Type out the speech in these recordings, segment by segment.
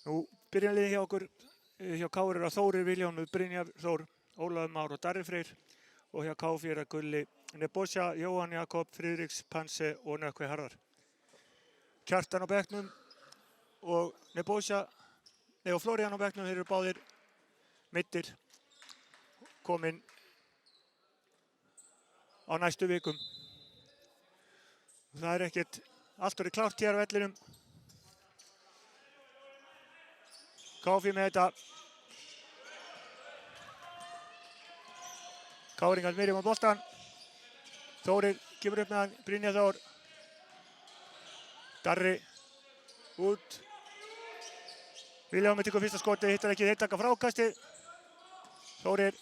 Nú byrjanliði hjá okkur, hjá KR er að Þórir Vilhjálmur, Brynjar Þór, Ólafur Már og Darri Freyr og hjá KF er að Gulli Nebosja, Jóhann Jakob, Friðriks, Panse og Nökkvi Harðar. Kjartan á bekknum og Nebosja, og Flórian á bekknum, þeir eru báðir meiddir komin á næstu vikum. Það er ekkert allt orðið klárt hér á vellinum. KF með þetta. Káringar Mirjam á boltan. Þórir kemur upp með hann, Brynjar Þór. Darri út. Vilhjálmur tekur fyrsta skotið, hittar ekki, þeir taka frákastið. Þórir.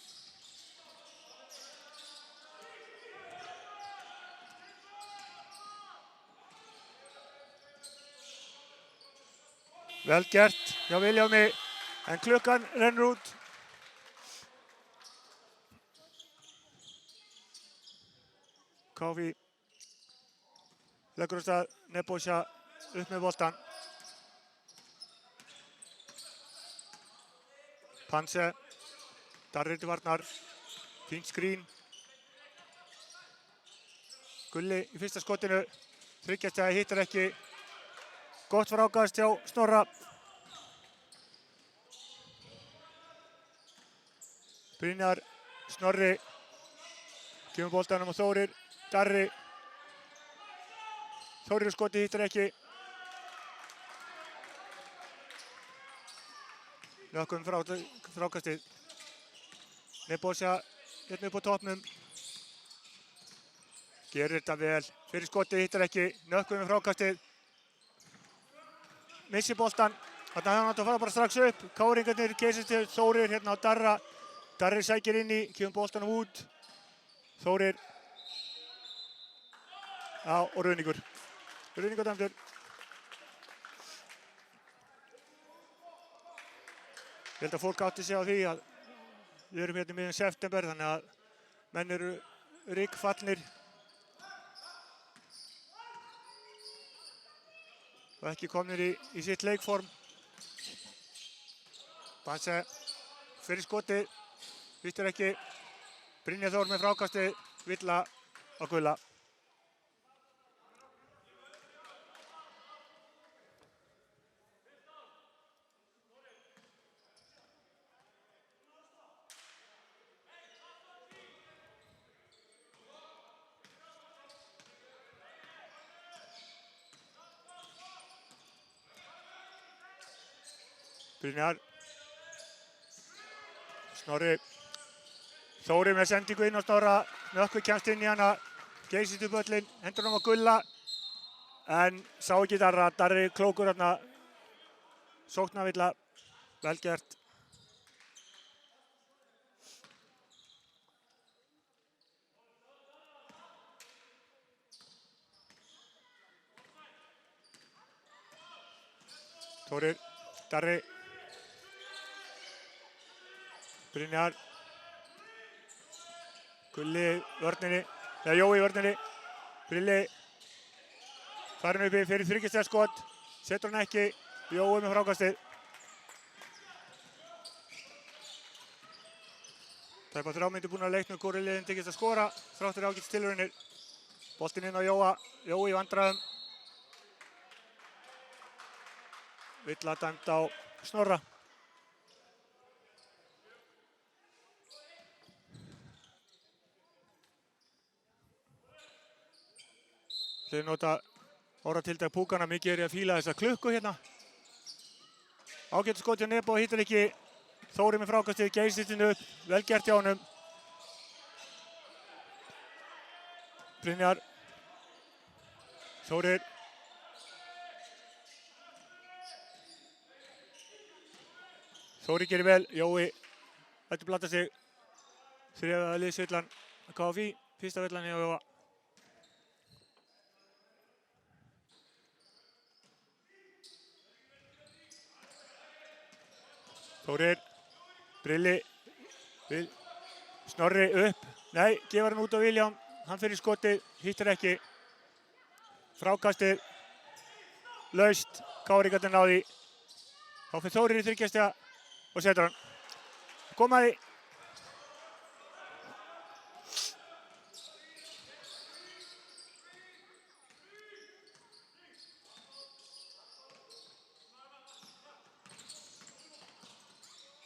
Vel gert hjá Vilhjálmi, en klukkan rennur út. KF leggur af stað, Nebosja upp með boltan. Panse, Darri til varnar, fínt skrín. Gulli í fyrsta skotinu, þryggjastæði hittar ekki. Gott frákast hjá Snorra. Brynjar, Snorri, kemur boltanum á Þórir, Darri. Þórir skotið hittar ekki. Nökkvum frákastið. Nebosja hérna upp á toppnum. Gerir þetta vel. Fyrir skotið hittar ekki. Nökkvum frákastið. Missi boltan. Þarna hefði hann átt að fara bara strax upp. Káringarnir keisast til Þórir hérna á Darra. Darri sækir inn í, kemur boltanum út. Þórir. Já, og Ruðningur. Ruðningur dæmdur. Ég held að fólk átti sig á því að við erum hérna í miðjum september, þannig að menn eru ryggfallnir. Og ekki komnir í sitt leikform. Panse fyrir skotið, hittir ekki. Brynjar Þór með frákastið, Villa og Gulla. Brynjar. Snorri. Þórir með sendingu inn á Snorra. Nökkvi kemst inn í hana. Geysist upp völlinn, hendur hann á Gulla. En sá ekki Darra. Darri klókur þarna. Sóknarvilla. Vel gert. Þórir. Darri. Brynjar. Gulli vörninni, eða Jói vörninni. Brilli farin uppi fyrir þryggjastæða skot. Setur hann ekki. Jói með frákastið. Tæpa 3 mínútur búin að leiknum, hvoru liðin tekist að skora. Þráttur ágætis tilraunir. Boltinn inn á Jóa. Jói í vandræðum. Villa dæmt á Snorra. Þeir nota orðatiltæk púkana, mikið er ég að fíla þessa klukku hérna. Ágætis skot hjá Nebo, hittar ekki. Þórir með frákastið, geysist inn upp, vel gert hjá honum. Brynjar. Þórir. Þórir gerir vel, Jói ætti blata sig. Þriðja liðsvillan KFÍ, fyrsta villan hjá Jóa. Þórir, Brilli, Snorri upp, nei, gefur hann út á Vilhjálm, hann fyrir skotið, hittir ekki. Frákastið, laust, Káringarnir náði. Þá fyrir Þórir í þriggjastiga og setur hann. Komaði.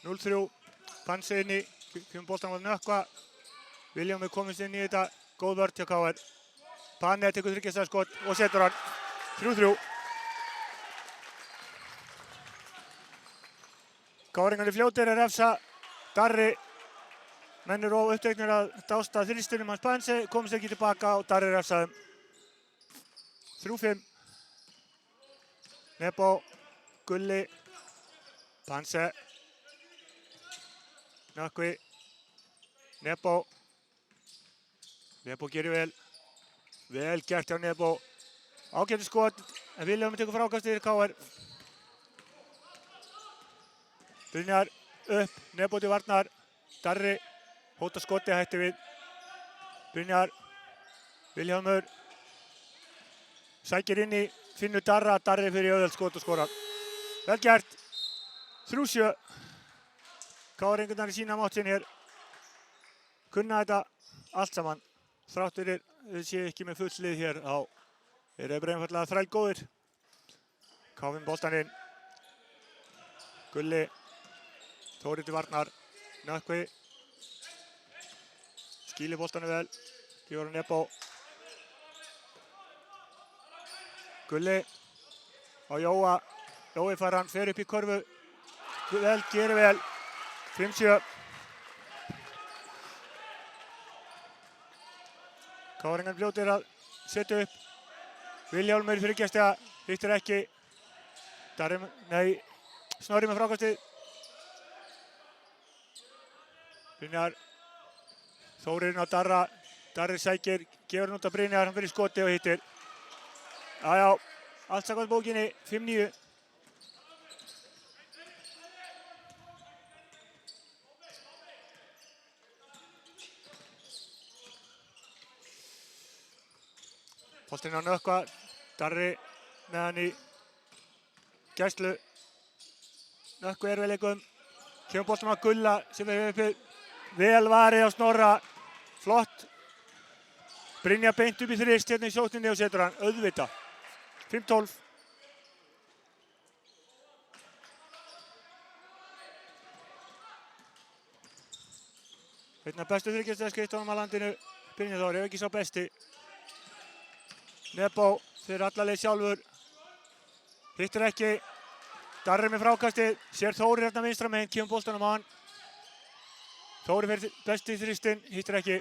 Núll þrjú. Pansi inn í. Kemur boltan að nökkva. Vilhjálmur komist inn í þetta. Góð vörn hjá KR. Pane tekur þriggjastiga skot og setur hann. 3-3. KR-ingarnir fljótir að refsa. Darri mennur of uppteknir að dásta þristinum hans Panse, komist ekki tilbaka og Darri refsaði. 3-5. Nebo, Gulli, Panse, Nökkvi, Nebo. Nebo gerir vel. Vel gert hjá Nebo. Ágætis skot, en Vilhjálmur tekur frákastið fyrir KR. Brynjar upp, Nebo til varnar. Darri hóta skoti, hætti við. Brynjar, Vilhjálmur sækir inn í, finnur Darra. Darri fyrir auðvelt skot og skorar. Vel gert. 3-7. KR-ingarnir í sína mátt sinn hér. Kunna þetta allt saman. Þrátt fyrir þau séu ekki með full lið hér á. Þeir eru bara einfaldlega þrælgóðir. Káfinn boltann inn. Gulli. Þórir til varnar. Nökkvi. Skýlir boltanum vel. Gefur hann Nebo. Gulli. Á Jóa. Jói fær hann, fer upp í körfu. Vel, gerir vel. 5-7. KR-ingarnir fljótir að setja upp. Vilhjálmur fyrir þriggjastiga. Hittir ekki. Snorri með frákastið. Brynjar. Þóririnn á Darra. Darri sækir, gefur hann út af Brynjar, hann fyrir skoti og hittir. Jájá, allt samkvæmt bókinni, 5-9. Boltinn á Nökkva. Darri með hann í gæslu. Nökkvi er erfiðleikum. Kemur boltanum að Gulla sem er uppið. Vel varið á Snorra. Flott. Brynjar beint upp í þrist hérna í sókninni og setur hann. Auðvitað. 5-12. Einn af bestu þriggjastigaskeytunum á landinu. Brynjar Þór, ef ekki sá besti. Nebo fyrir alla leið sjálfur. Hittir ekki. Darri með frákastið. Sér Þórir hérna vinstra megin. Kemur boltanum á hann. Þórir fyrir besti í þristinn. Hittir ekki.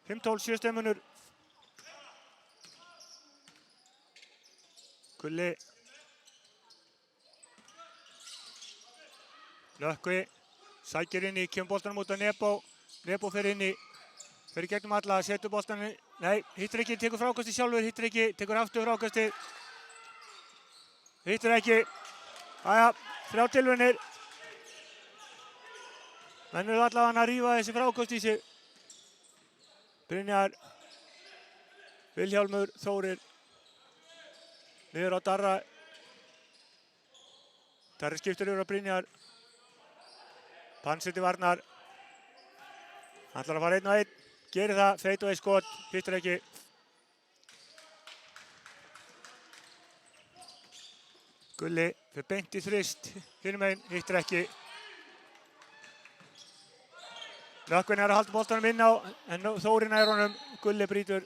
5-12, 7 stegmunur. Gulli. Nökkvi. Sækir inn í. Kemur boltanum út af Nebo. Nebo fyrir inn í. Fyrir gegnum alla, setur boltanum. Nei, hittir ekki, tekur frákastið sjálfur, hittir ekki, tekur aftur frákastið. Hittir ekki. Jæja, 3 tilraunir. Menn eru allavega að rífa þessi frákast í sig. Brynjar, Vilhjálmur, Þórir. Niður á Darra. Darri skiptir yfir á Brynjar. Pansi til varnar. Hann ætlar að fara 1-1. Gerir það, feit og eitt skot, hittir ekki. Gulli fyrir beint í þrist, hinum megin, hittir ekki. Nökkvin er að halda boltanum inn á, en Þórir nær honum. Gulli brýtur.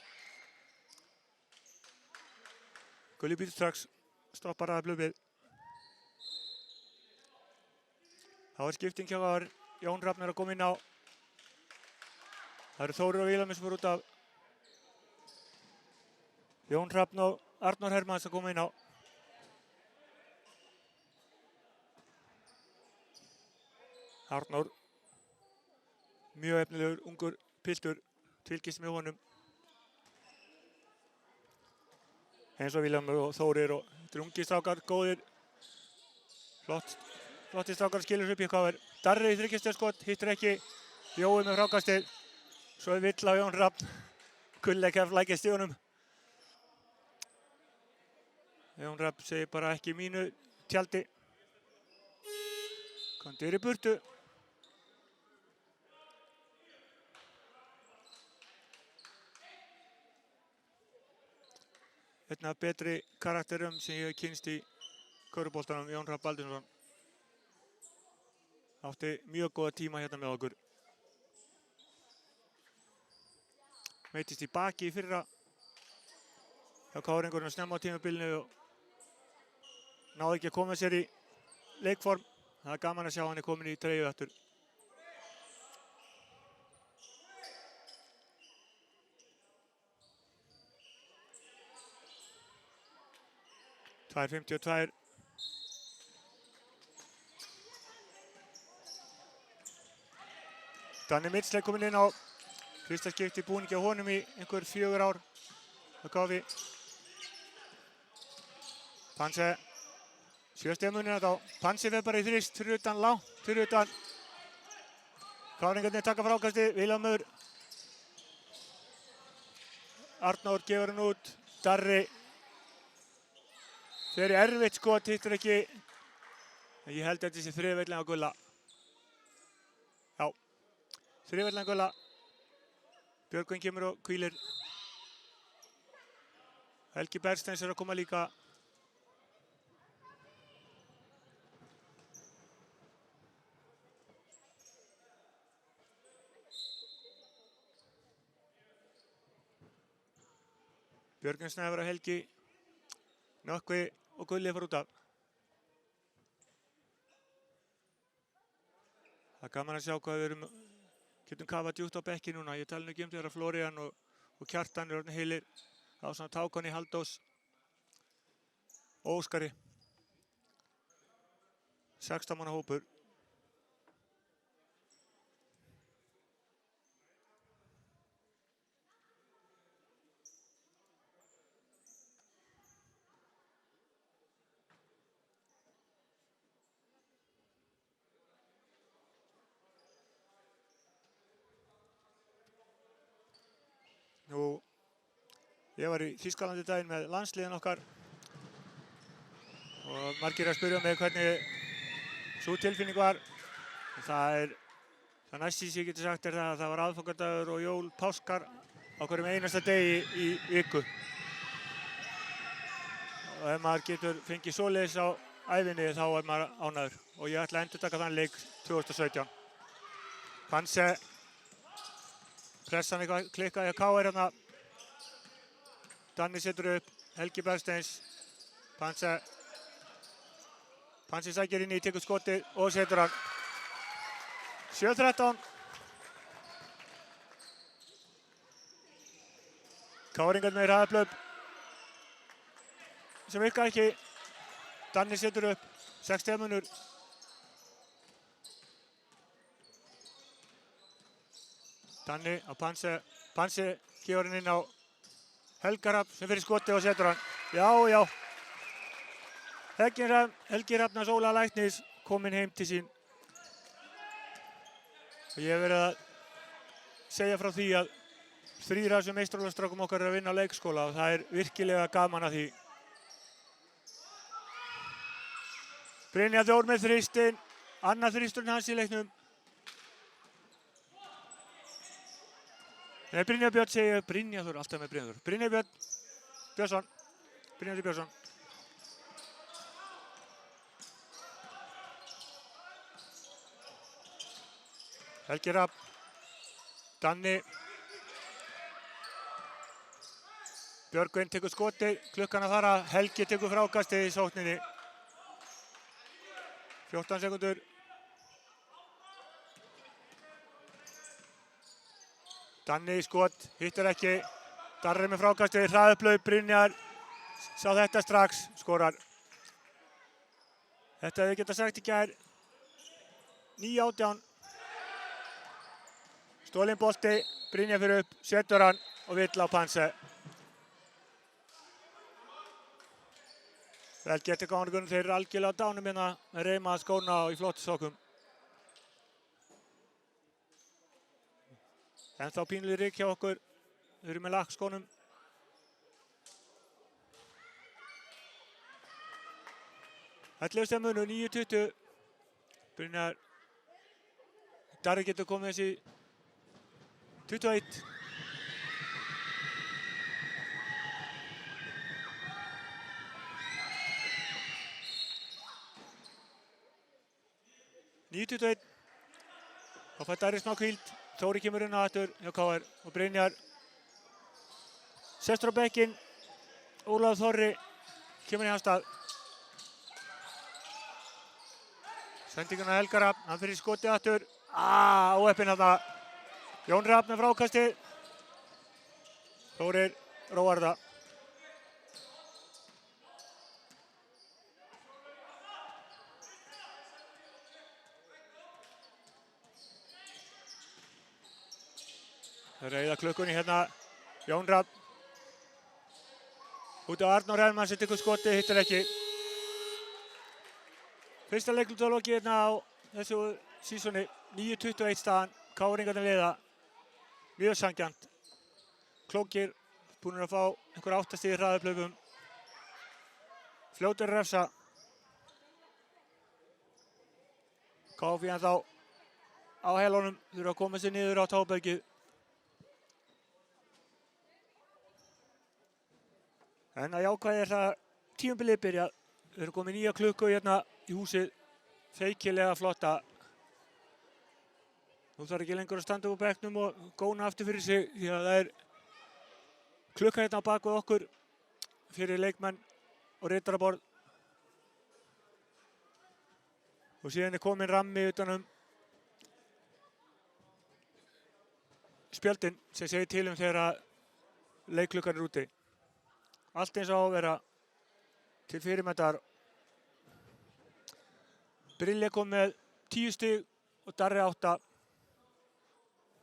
Gulli brýtur strax, stoppar að blöfið. Þá er skipting hjá KR. Jón Hrafn er að koma inn á. Það eru Þórir og Vilhjálmur sem fór út af. Jón Hrafn og Arnór Hermanns að koma inn á. Arnór, mjög efnilegur, ungur piltur, fylgist með honum. Eins og Vilhjálmur og Þórir og þetta eru ungir strákar, góðir. Flottir strákar skilur upp í KR. Darri í þriggjastigaskot, hittir ekki. Jói með frákastið. Svo er vill á Jón Hrafn. Gulli ekki að flækja stígunum. Jón Rapp segir bara ekki í mínu tjaldi. Komdu í burtu. Einn af betri karakterum sem ég hef kynst í körfuboltanum, Jón Rapp Baldursson. Átti mjög góða tíma hérna með okkur. Meiddist í baki í fyrra hjá KR-ingurinn snemma á tímabilinu og náði ekki að koma sér í leikform. Það er gaman að sjá hann er komin í treyju aftur. Tvær 52. Danni Mitsleik kominn inn á fyrsta skipti búningi á honum í einhver 4 ár. Það gáfi Panse 7 stiga munina þá. Panse fer bara í þrist fyrir utan langt, fyrir utan. KR-ingarnir taka frákasti, Vilhjálmur. Arnór gefur hann út, Darri. Fer í erfitt skot, hittir ekki. Ég held að þetta sé þriðvelling á Gulla. Já, þriðvelling á Gulla. Björgvin kemur og hvílir. Helgi Bergsteins er að koma líka. Björgvin Snævar og Helgi. Nökkvi og Gulli fór út af. Það er gaman að sjá hvað við getum kafað djúpt á bekki núna. Ég tala nú ekki þegar Flórian og Kjartan eru orðnir heilir. Ásamt Hákoni, Halldórs og Óskari. 16 manna hópur. Nú, ég var í Þýskalandi daginn með landsliðin okkar og margir að spyrja mig hvernig sú tilfinning var. Það næst sem ég geti sagt er að það var aðfangadagur og jól, páskar á hverjum einasta degi í viku. Og ef maður getur fengið svoleiðis á ævinni þá er maður ánægður og ég ætla að endurtaka þann leik 2017. Panse pressan eitthvað klikkaði að KR hérna. Danni setur upp, Helgi Bergsteins. Panse sækir inn í, tekur skotið og setur hann. 7-13. KR-ingarnir með hraðaplöp sem virkaði ekki. Danni setur upp, 6 stiga munur. Danni á Panse. Panse gefur hann inn á Helga Rapp sem fyrir skotið og setur hann. Já. Helgi Rafnars Óla Læknis kominn heim til sín. Og ég hef verið að segja frá því að 3 af þessum meistaraflokksstrákum okkar eru að vinna á leikskóla og það er virkilega gaman að því. Brynjar Þór með þristinn, annað þristurinn hans í leiknum. Nei, Brynjar Björn segir Brynjar Þór, alltaf með Brynjar Þór. Brynjar Björnsson. Brynjar Björnsson. Helgi Rapp. Danni. Björgvin tekur skotið, klukkan að fara. Helgi tekur frákastið í sókninni. 14 sekundur. Danni í skot, hittir ekki. Darri með frákastið, hraðuplaup, Brynjar. Sá þetta strax, skorar. Þetta hefði getað sagt í gær. 9-18. Stólinn bolti, Brynjar fyrir upp, setur hann og vill á Panse. Vel getur KR-ingarnir, þeir eru algjörlega á dánum hérna með reima skóna og í flottu sokkum. Ennþá pínulegt ryk hjá okkur, þeir eru með lakkskónum. 11 stig munur, 9-20. Brynjar Darri getur komið þessi 21. Þá fær Darri smá hvíld. Þóri kemur inn á aftur hjá KR og Brynjar sestur á bekkinn. Ólafur Þorri kemur í hans stað. Sendingin á Helga Rafn, hann fyrir skotið aftur. Óheppinn þarna. Jón Rafn með frákastið. Þórir róar það. Það rauða klukkunni hérna, Jón Rafn. Út á Arnór Hermann sem tekur skotið, hittir ekki. Fyrsta leikluta lokið hérna á þessu sísoni, 9-21 staðan, KR-ingarnir leiða. Mjög sanngjarnt. Klókir, búnir að fá einhver 8 stig í hraðaupplaupum. Fljótur að refsa. KF þá á hælunum, þurfa að koma sér niður á tábergið. En að jákvæði það tímabilið byrjað. Við erum komið nýja klukku hérna í húsið. Feikilega flotta. Nú þarf ekki lengur að standa upp á bekknum og góna aftur fyrir sig því að það er klukka hérna á bak við okkur fyrir leikmenn og ritaraborð. Og síðan er komin rammi utanum spjöldin sem segir til þegar leikklukkan er úti. Allt eins og á að vera til fyrirmyndar. Brynjar kom með 10 stig og Darri 8.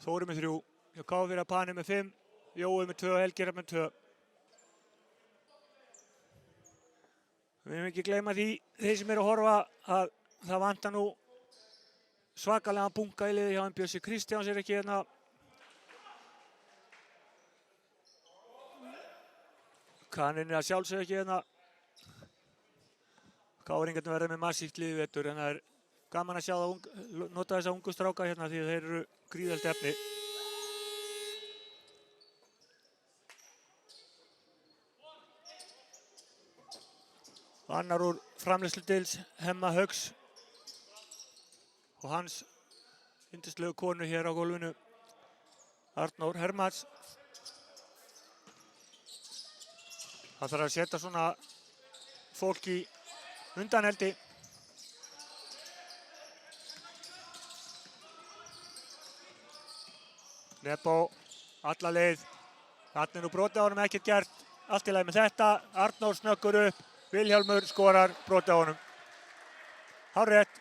Þóri með 3. Hjá KF Pani með 5. Jói með 2 og Helgi Rafn með 2. Við höfum ekki gleyma því, þeir sem eru að horfa, að það vantar nú svakalega bunga í liði hjá Bjössi Kristjáns er ekki hérna. Kaninn er að sjálfsögðu ekki hérna. KR-ingarnir verða með massíft lið í vetur en það er gaman að sjá það nota þessa ungu stráka hérna því að þeir eru gríðarlegt efni. Annar úr framleiðsludeild Hemma Haugs og hans yndislegu konu hér á gólfinu, Arnór Hermanns. Það þarf að setja svona fólk í undaneldi. Nebo, alla leið. Þarna er nú brotið á honum, ekkert gert. Allt í lagi með þetta. Arnór snöggur upp. Vilhjálmur skorar, brotið á honum. Hárrétt.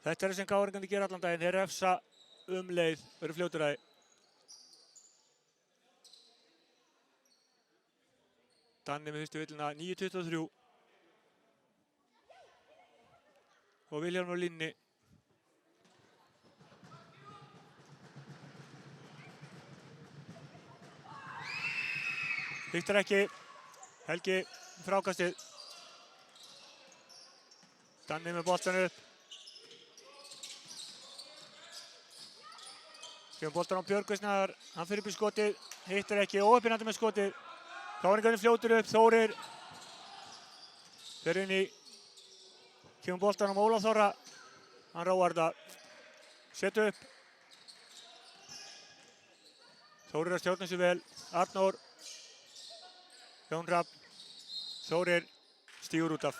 Þetta er það sem KR-ingarnir gera allan daginn. Þeir refsa leið, eru fljótur að því. Danni með fyrstu villina, 9-23. Og Vilhjálmur á línni. Hittir ekki. Helgi frákastið. Danni með boltan upp. Kemur boltan á Björgvesnaðar. Hann fyrir upp í skotið. Hittir ekki. Óöppinandi með skotið. KR-ingarnir fljótur upp. Þórir. Fer inn í. Kemur boltan á Ólaf Þorra. Hann róar það. Setur upp. Þórir að stjórna sig vel. Arnór. Jón Rafn. Þórir stígur út af.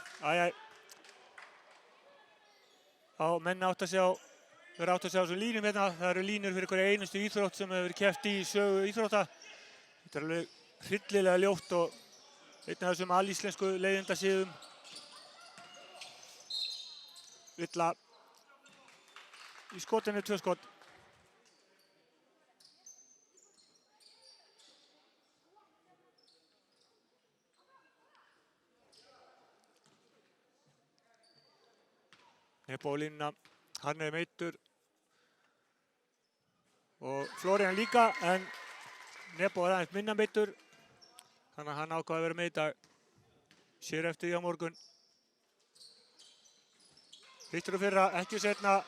Menn átt að sjá þessum línum hérna. Það eru línur fyrir hverja einustu íþrótt sem hefur verið keppt í sögu íþrótta. Þetta er alveg hryllilega ljótt og einn af þessum alíslensku leiðindasíðum. Villa í skotinu, 2 skot. Nebo á línuna, hann er meiddur og Flórian líka, en Nebo er aðeins minna meiddur, þannig að hann ákvað að vera með í dag. sér eftir því á morgun. Hittur úr fyrra, ekki seinna.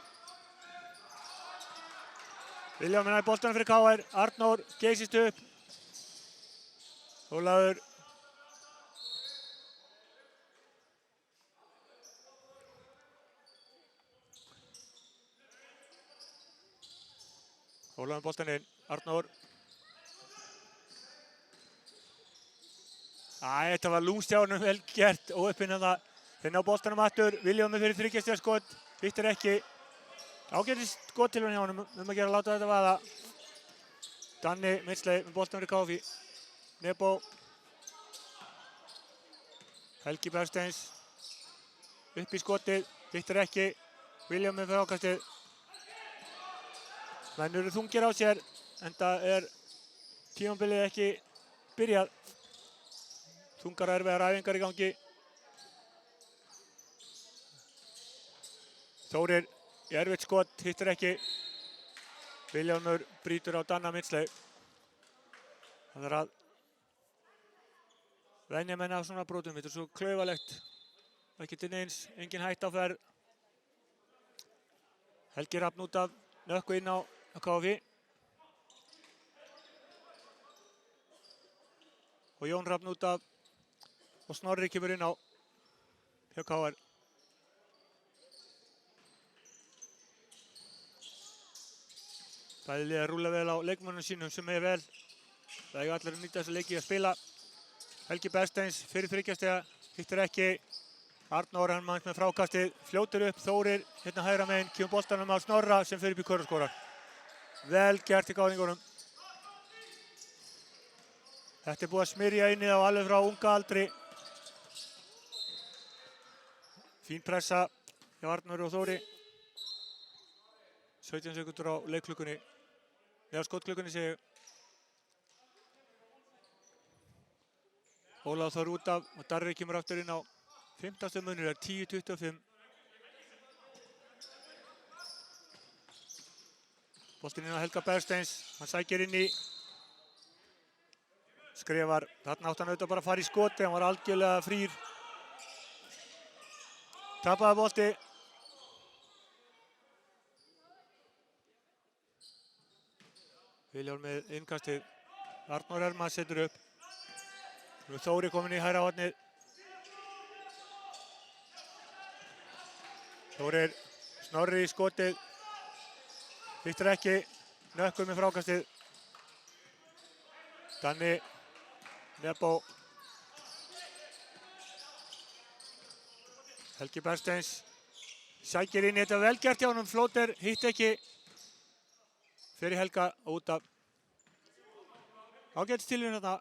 Viljám nær boltanum fyrir KR, Arnór geysist upp. Ólafur. Ólafur boltan inn, Arnór. Þetta var lúmstjánum vel gert, óuppinn það. Þeir ná boltanum aftur, Viljámi fyrir þriggjastigaskot, hittir ekki. Ágætis skottilraun hjá honum, að gera að láta þetta vaða. Danni Midsley með boltanum fyrir KFÍ. Nebo. Helgi Bergsteins. Upp í skotið, hittir ekki. Viljámi fyrir ákastið. Menn eru þungir á sér, enda tímabilið ekki byrjað. Þungar erfiðar æfingar í gangi. Þórir í erfitt skot, hittir ekki. Vilhjálmur brýtur á Danna Midsley. Það er að venja menn af svona brotum, þetta er svo klaufalegt. Ekki til neins, engin hætta á ferð. Helgi Rafn út af, Nökkvi inn á KFÍ. Og Jón Rafn út af. Og Snorri kemur inn á hjá KR. Bæði liða rúlla vel á leikmönnum sínum sem vel. Það eiga allir að nýta þessa leiki að spila. Helgi Bergsteins fyrir þriggjastiga, hittir ekki. Arnór hann manns með frákastið, fljótur upp, Þórir hérna hægra megin, kemur boltanum á Snorra sem fyrir upp í körfu skorar. Vel gert í gáðingunum. Þetta er búið að smyrja inn í þá alveg frá unga aldri. Fín pressa hjá Arnóri og Þóri. 17 sekundur á leikklukkunni. Eða skotklukkunni segi ég. Ólafur Þór út af og Darri kemur aftur inn á. 15. munur er 10-25. Boltinn inn á Helga Bergsteins. Hann sækir inn í. Skrifar. Þarna átti hann auðvitað bara að fara í skoti. Hann var algjörlega frýr. Tapaði bolti. Viljálm með innkastið. Arnór Hermann setur upp. Nú er Þóri kominn í hægra hornið. Þórir, Snorri í skotið. Hittir ekki. Nökkvi með frákastið. Danni. Nebo. Helgi Bergsteins. Sækir inn í þetta vel gert hjá honum. Flóter hitt ekki. Fyrir Helga út af. Ágætis tilvíðun þarna.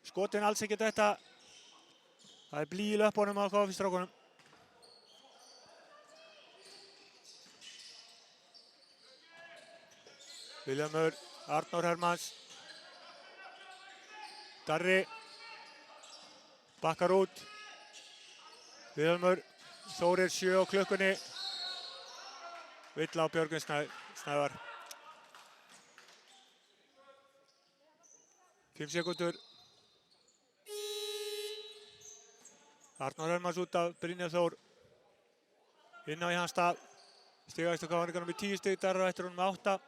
Skotin alls ekki þetta. Það er blý í löppunum á KFÍ-strákunum. Vilhjálmur, Arnór Hermanns. Darri. Bakkar út. Vilhjálmur, Þórir 7 á klukkunni. Villa á Björgvin Snævar. 5 sekundur. Arnór Hermanns út af, Brynjar Þór. Inn á í hans stað. Stigahæstu KFÍ-ingarnum í 10 stig, Darri á eftir honum með 8.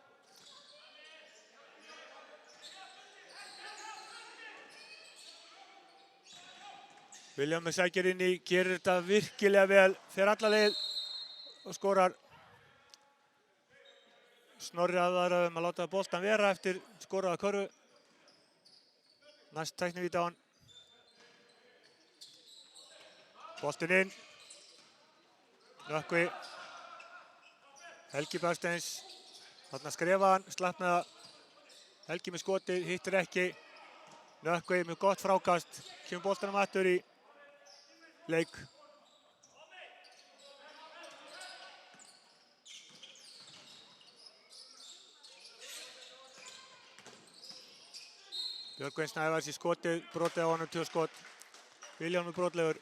Vilhjálmur sækir inn í, gerir þetta virkilega vel, fer alla leið og skorar. Snorri aðvaraði að láta boltan vera eftir skoraða körfu. Næst tæknivíti á hann. Boltinn inn. Nökkvi. Helgi Bergsteins. Þarna skrefa hann, slapp með það. Helgi með skotið, hittir ekki. Nökkvi með gott frákast. Kemur boltanum aftur í leik. Björgvin Snævars í skotið, brotið á honum 2 skot. Vilhjálmur brotlegur.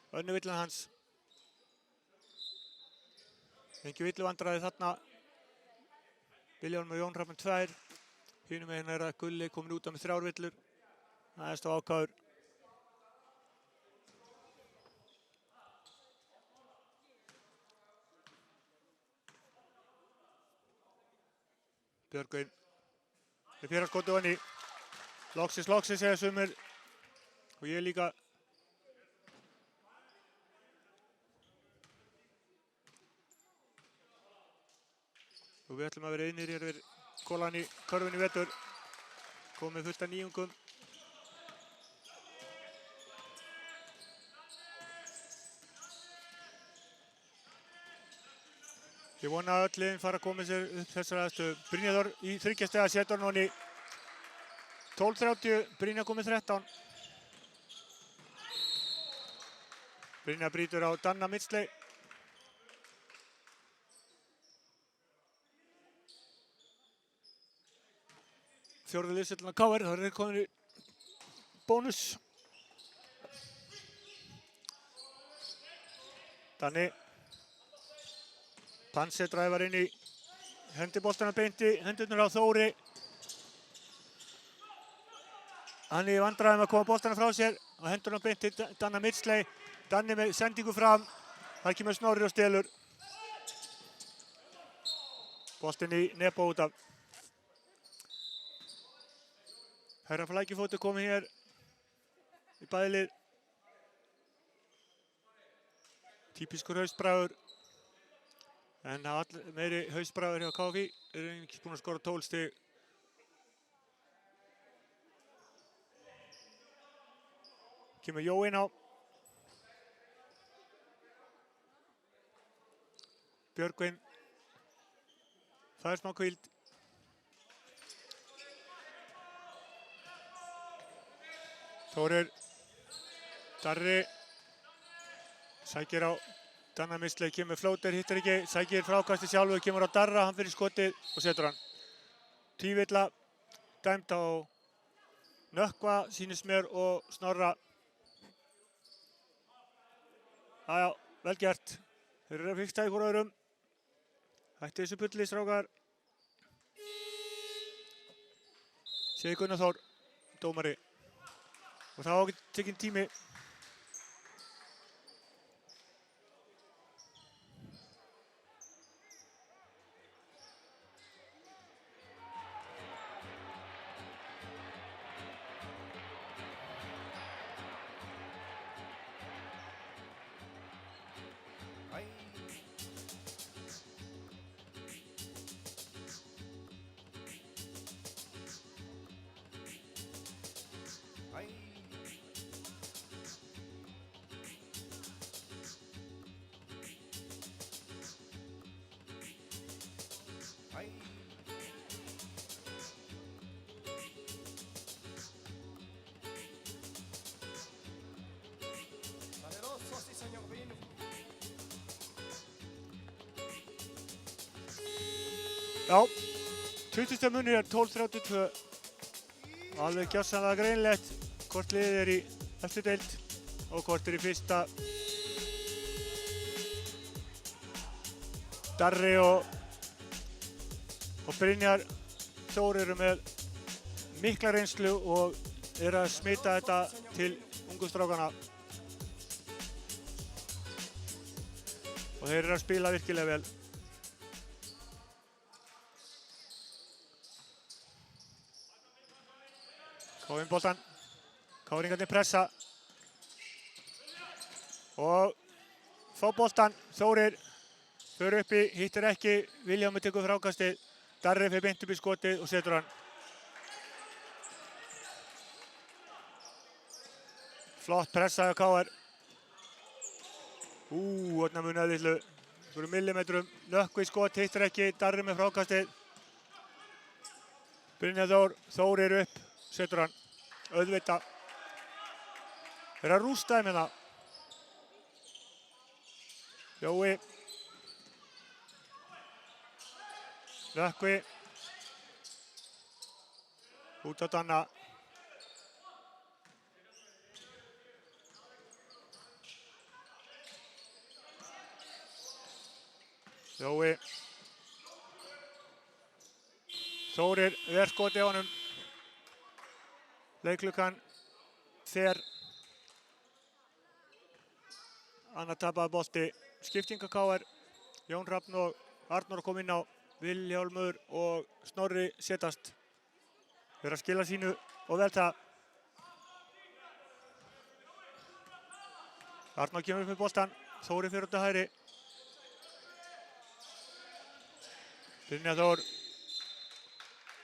Önnu villan hans. Engi villuvandræði þarna. Vilhjálmur og Jón Rafn með 2. Hinum megin að Gulli komin út á með 3 villur. Það er stóð ákváður. Björgvin með fyrra skotið hann í. Loksins segja sumir og ég líka. Og við ætlum að vera einir hér við kolan í körfunni í vetur. Komið fullt af nýjungum. Ég vona að öll liðin fara að koma sér upp þessar aðstöðu. Brynjar Þór í 3 stiga setur hann í 12:30. Brynjar komið 13. Brynjar brýtur á Danna Midsley. Fjórði liðsveitin á KR, þá þeir komin í bónus. Danni. Panse dræfar inn í hendi boltana beint í hendurnar á Þóri. Hann í vandræðum að koma boltana frá sér og hendurnar beint til Danna Midsley. Danni með sendingu fram. Það kemur Snorri og stelur. Boltinn í Nebo út af. Herra Flækjufótur komið hér í bæði lið. Típiskur haustbragur. En meiri haustbragur hjá KFÍ. Eru ekki búin að skora 12 stig. Kemur Jó inn á. Björgvin. Það smá hvíld. Þórir. Darri. Sækir á Danna Midsley, kemur flóter, hittir ekki. Sækir frákasti sjálfur, kemur á Darra, hann fyrir skotið og setur hann. Tvívilla dæmt á Nökkva, sýnist mér og Snorra. Jæja, vel gert. Þeir eru að fiksta í hvort öðrum. Hætti þessu pulli, strákar. Segir Gunnar Þór, dómari. Og það var tekinn tími. Já, 20. munur er 12:32. Alveg gjörsamlega greinlegt hvort liðið er í efstu deild og hvort er í fyrsta. Darri og Brynjar Þór eru með mikla reynslu og eru að smita þetta til ungu strákana. Og þeir eru að spila virkilega vel. Káinn boltan. Káringarnir pressa. Og fá boltan. Þórir fyrir uppi, hittir ekki. Vilhjálmur tekur frákastið. Darri fyrir beint upp í skotið og setur hann. Flott pressa hjá KR. Þarna munaði litlu. Fyrir millimetrum. Nökkvi skot, hittir ekki. Darri með frákastið. Brynjar Þór. Þórir upp. Setur hann. Auðvitað. Þeir að rústa þeim hérna. Jói. Nökkvi. Út á Danna. Jói. Þórir verðskoti á honum. Leiklukan fer. Annar tapaði bolti. Skiptinga KR. Jón Hrafn og Arnór kom inn á. Vilhjálmur og Snorri setast. Þeir að skila sínu og vel það. Arnór kemur upp með boltan. Þóri fyrir út að hægri. Brynjar Þór.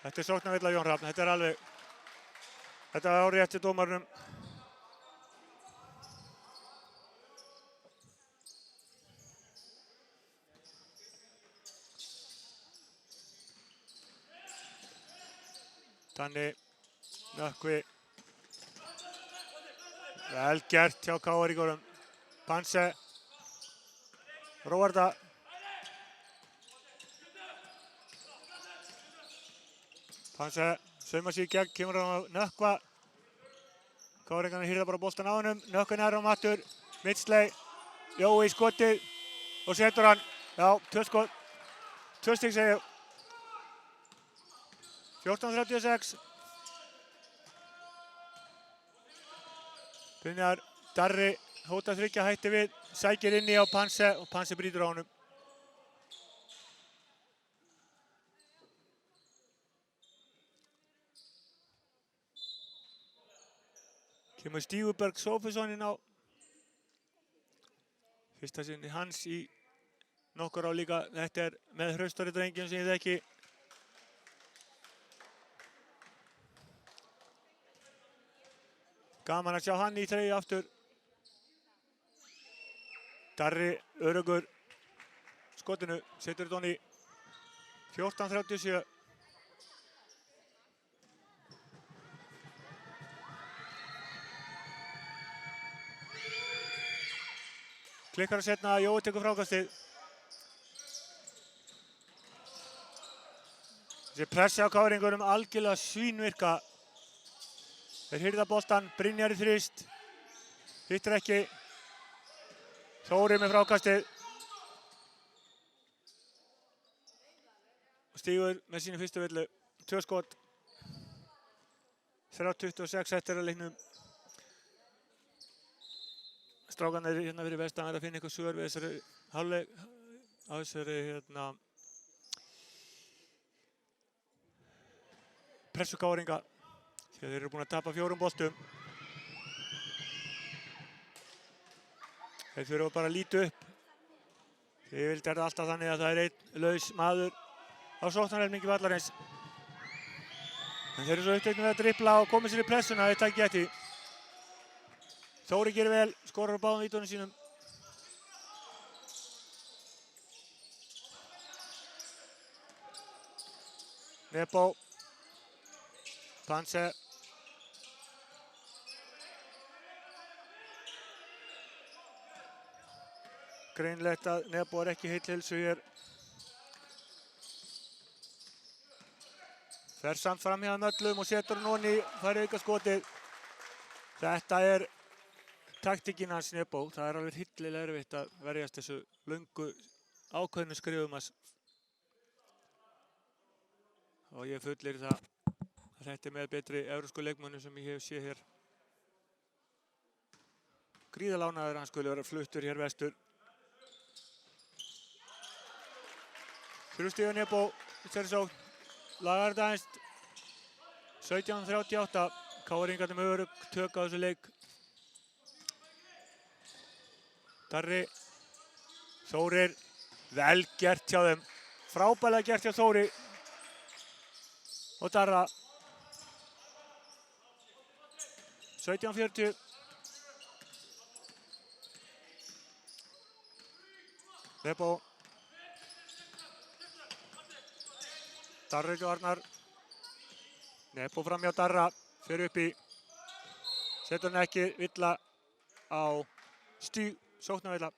Þetta er sóknarvilla Jón Hrafn. Þetta er alveg... Þetta er árið eftir dómarnum. Þannig Nökkvi. Vel gert hjá KR-íkorum. Panse. Róar það. Panse saumar sig í gegn, kemur hann á Nökkva. KR-ingarnir hýrða bara boltan á honum. Nökkvi nær á mattur. Midsley. Jói í skotið. Og setur hann. Já, 2 skot. 2 stig segja. 14:36. Brynjar Darri hóta þriggja hætti við, sækir inni á Panse og Panse brýtur á honum. Kemur Stíguberg Sófusson inn á. Fyrsta sinni hans í nokkur á líka. Þetta er með hraustari drengjum sem ég þekki. Gaman að sjá hann í treyju aftur. Darri öruggur skotinu, setur þetta honni 14:37. Klikkar að setna, Jói tekur frákastið. Þessi pressi á KR-ingunum algjörlega svínvirka. Þeir hýrða boltan, Brynjar í þrýst. Hittir ekki. Þóri með frákastið. Stígur með sínu fyrstu villu. 2 skot. 3:26 eftir að leiknum. Strákarnir hérna fyrir vestan að finna eitthvað svör við þessari hálfleik á þessari pressu KR-inga. Þeir eru búin að tapa 4 boltum. Þeir þurfa bara að líta upp. Yfirleitt er það alltaf þannig að það er einn laus maður á sóknarhelmingi vallarins. En þeir eru svo uppteknir við að dribbla og koma sér í pressuna, þeir taki eftir. Þóri gerir vel, skorar á báðum vítunum sínum. Nebo. Panse. Greinlegt að Nebo er ekki heill heilsu hér. Fer samt fram hjá öllum og setur hann onni, fær auka skotið. Þetta er taktíkin hans Nebo. Það er alveg hillilega erfitt að verjast þessu löngu ákveðnu skrifum hans. Og ég fullir það að þetta er með betri evrópsku leikmönnum sem ég hef séð hér. Gríðalánaður hann skuli vera fluttur hér vestur. 3 stiga Nebo, þessari sókn, lagar þetta aðeins. 17:38, KR-ingarnir með örugg tök á þessu leik. Darri, Þórir, vel gert hjá þeim. Frábærlega gert hjá Þóri og Darra. 17:40. Nebo. Darri og Arnar. Nebo fram hjá Darra, fyrir upp í. Setur hann ekki, villa á Stíg, sóknarvilla.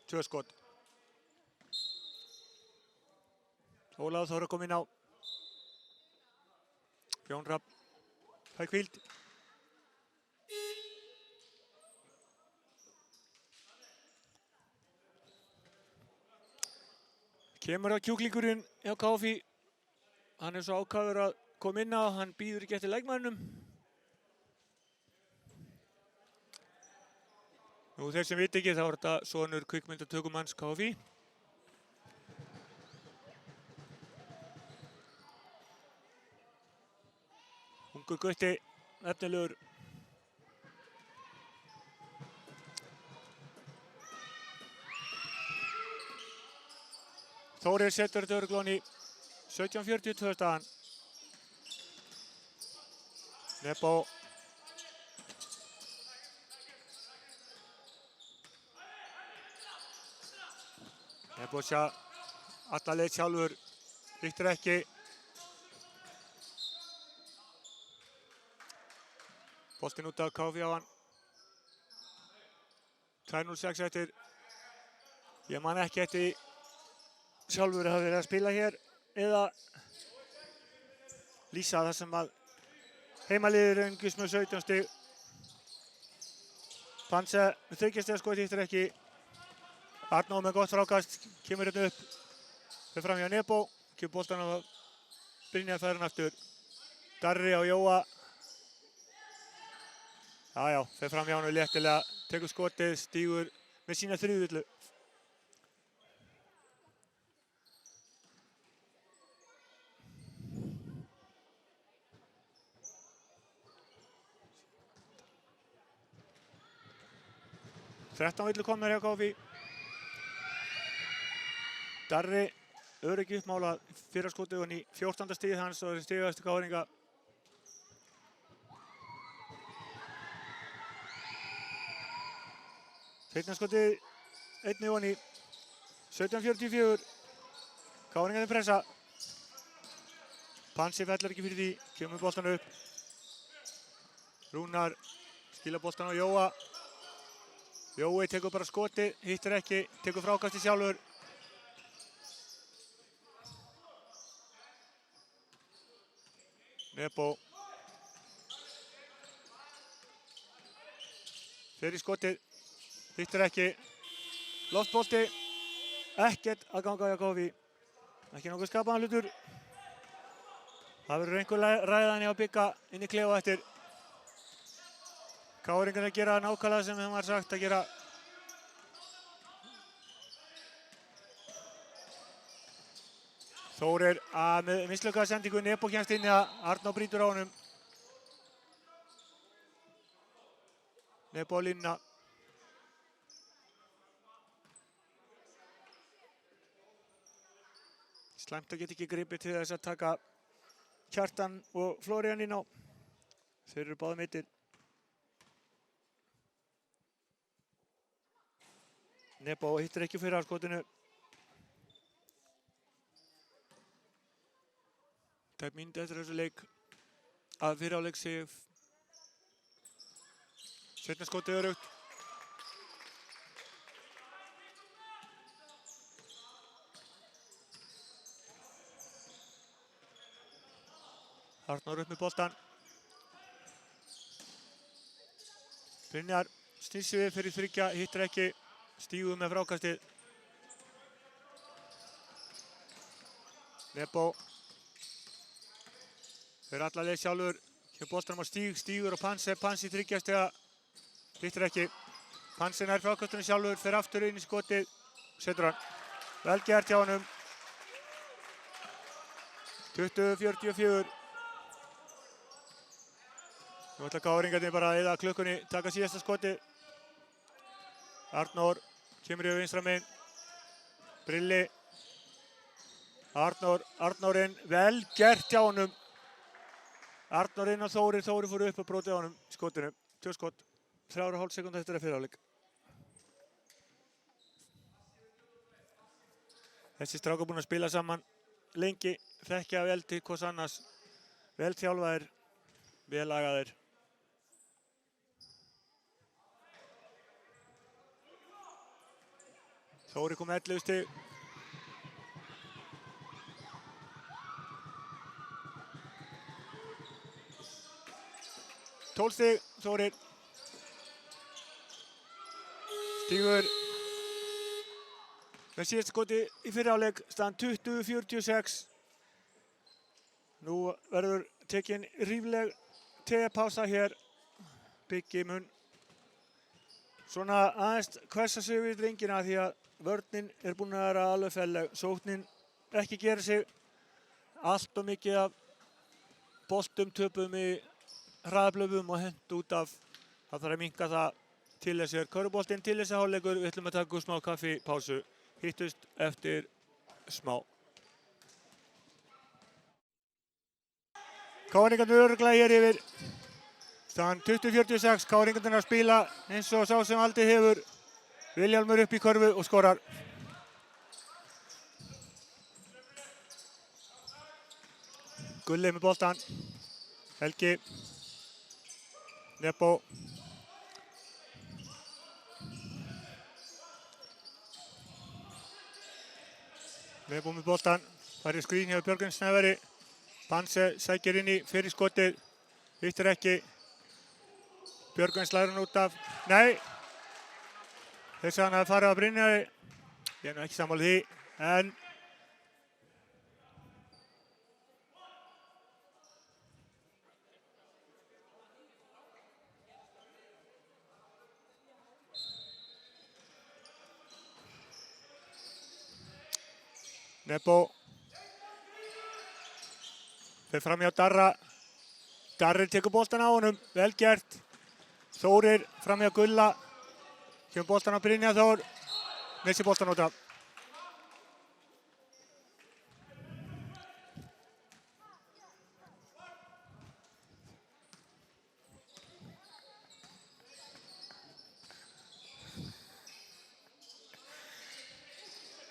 2 skot. Ólafur Þór að koma inn á. Jón Hrafn, fær hvíld. Kemur á kjúklingurinn hjá KFÍ. Hann er svo ákafur að koma inn á, hann býður ekki eftir leikmannum. Nú þeir sem viti ekki þá er þetta sonur kvikmyndatökumanns KFÍ. Haukur Gutti, efnilegur. Þórir setur þetta örugglega í 17:42 staðan. Nebo. Nebosja alla leið sjálfur, ríktir ekki. Boltinn út af KF á hann. 2:06 eftir. Ég man ekki eftir sjálfur hafa verið að spila hér eða lýsa það sem að heimaliðið er einungis með 17 stig. Panse með 30 stiga skot, hittir ekki. Arnór með gott frákast, kemur hérna upp. Fer fram hjá Nebo, kemur boltan á Brynjar, fær hann aftur. Darri á Jóa. Já, fer fram hjá hann léttilega, tekur skotið, stígur með sína þriðju. 13 villu komnar hjá KF. Darri öryggi uppmálað fyrra skotið og í 14. stigið hans og er stigaðastu KF-inga. Seinna skotið einnig og í 17:44. KF-ingarnir pressa. Pansi fellar ekki fyrir því, kemur boltan upp. Rúnar skila boltan á Jóa. Jói tekur bara skotið, hittir ekki, tekur frákastið sjálfur. Nebo. Fer í skotið, hittir ekki. Loftbolti, ekkert að ganga hjá KF. Ekki nokkuð skapaðan hlutur. Það verður einhver ræðan í að bygga inn í klefa eftir. KF-ingarnir að gera nákvæmlega sem þeim var sagt að gera. Þórir að með mislukkaða sendingu, Nebo kemst inn í að Arnór brýtur á honum. Nebo á línuna. Slæmt að geta ekki gripið til þess að taka Kjartan og Flórian inn á. Þeir eru báðir meiddir. Nebo hittir ekki fyrir skotinu. Tæp mínútu eftir þessu leik að fyrri hálfleik sig. Seinna skotið örugt. Arnór upp með boltan. Brynjar snýr sig við fyrir þriggja, hittir ekki. Stígur með frákastið. Nebo. Fer alla leið sjálfur. Kemur boltanum á Stíg, Stígur og Panse. Panse í þriggja stiga. Hittir ekki. Panse nær frákastunum sjálfur. Fer aftur inn í skotið. Setur hann. Vel gert hjá honum. 20:44. Nú ætla KF-ingarnir bara að eyða klukkunni, taka síðasta skotið. Arnór kemur yfir vinstra megin. Brilli. Arnórinn, vel gert hjá honum. Arnór inn á Þórir, Þórir fór upp og brotið á honum skotinu. 2 skot, 3,5 sekúndur eftir að fyrri hálfleik. Þessi strákar búin að spila saman lengi, þekkja vel til hvers annars. Vel þjálfaðir, vel lagaðir. Þórir kom 11 stig. Stig, Þórir. Stígur með síðasta skoti í fyrri hálfleik, staðan 20:46. Nú verður tekin rífleg tepása hér. Biggi mun svona aðeins hversa sig við drengina því að vörnin er búin að vera alveg felleg. Sóknin ekki gera sig allt og mikið af boltum töpum í hraðablöfum og hent út af. Það þarf að minnka það til þessi körfuboltinn, til þessi hálfleikur. Við ætlum að taka smá kaffipásu. Hittust eftir smá. Káringarnir örugglega hér yfir. Staðan 20-46. Káringarnir að spila eins og sá sem aldrei hefur. Vilhjálmur upp í körfu og skorar. Gulli með boltan. Helgi. Nebo. Nebo með boltan. Það skrín hjá Björgvin Snævari. Panse sækir inn í fyrir skotið. Hittir ekki. Björgvin slæður hann út af. Nei. Þess að hann hafi farið að Brynjari. Ég er nú ekki sammála því. En Nebo fer fram hjá Darra. Darri tekur boltan á honum, vel gert. Þórir fram hjá Gulla. Kemur boltan á Brynjar Þór. Missir boltan út af.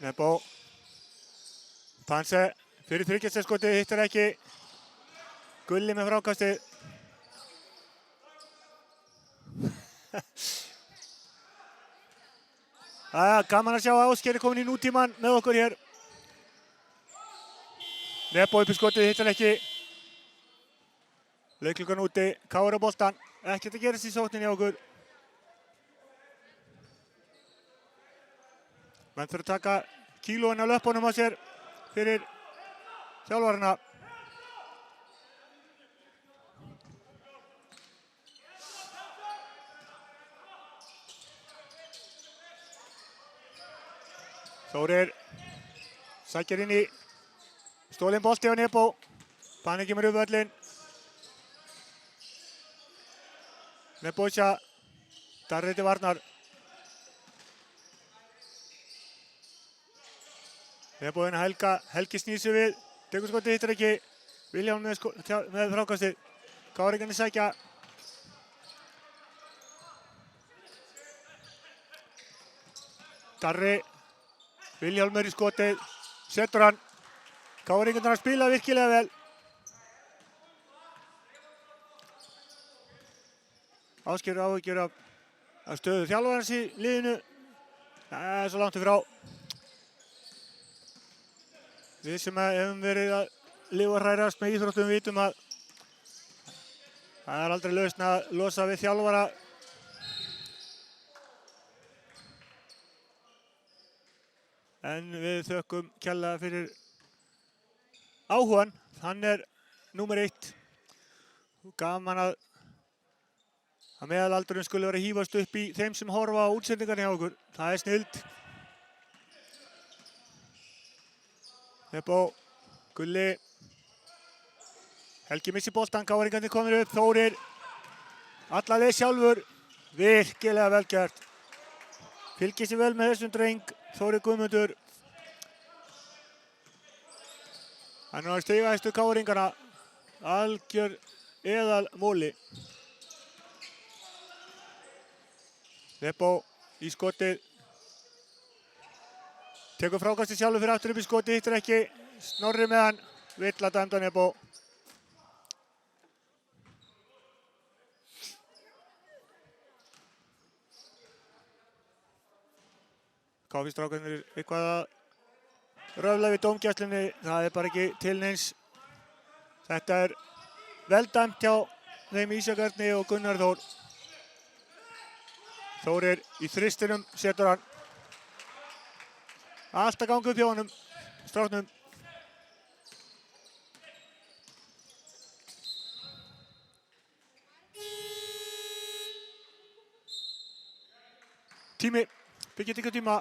Nebo. Panse fyrir þriggjastaskotið, hittir ekki. Gulli með frákastið. Gaman að sjá að Ásgeir er komin í nútíman með okkur hér. Nebo upp í skotið, hittir ekki. Leiklugan úti, KR á boltan. Ekkert að gerast í sókninni á okkur. Menn fyrir að taka kílóin á löppunum á sér fyrir þjálfarana. Þórir sækir inn í stólinn bolti á Nebo. Pani kemur upp völlinn. Nebojsa. Darri til varnar. Nebo inn að Helga. Helgi snýr sig við. Tekur skotið, hittir ekki. Vilhjálm með frákastið. Káringarnir sækja. Darri. Vilhjálmur í skotið, setur hann. Káringarnir að spila virkilega vel. Ásgeir áhyggjur af stöðu þjálfarans í liðinu. Það er svo langt frá. Við sem hefum verið að lifa og hrærast með íþróttum vitum að það er aldrei lausn að losa við þjálfara. En við þökkum kærlega fyrir áhugan. Hann er númer 1. Gaman að meðalaldurinn skulle vera að hífast upp í þeim sem horfa á útsendingarna hjá okkur. Það er snilld. Nebo, Gulli. Helgi missir boltan, Káringarnir komir upp. Þórir. Alla leið sjálfur. Virkilega vel gert. Fylgir sér vel með þessum dreng. Þórir Guðmundur. Hann er að stiga hæstu Káringarna. Algjör eðal móli. Nebo í skotið. Tekur frákastið sjálfur fyrir aftur upp í skotið, hittir ekki. Snorri með hann. Vill að dæmda Nebo. KF-strákarnir eitthvað að röfla við dómgæslunni. Það er bara ekki til neins. Þetta er vel dæmt hjá þeim Ísak Erni og Gunnar Þór. Þórir í þristinum setur hann. Allt að ganga upp hjá honum, stráknum. Tími, byggja tikka tíma.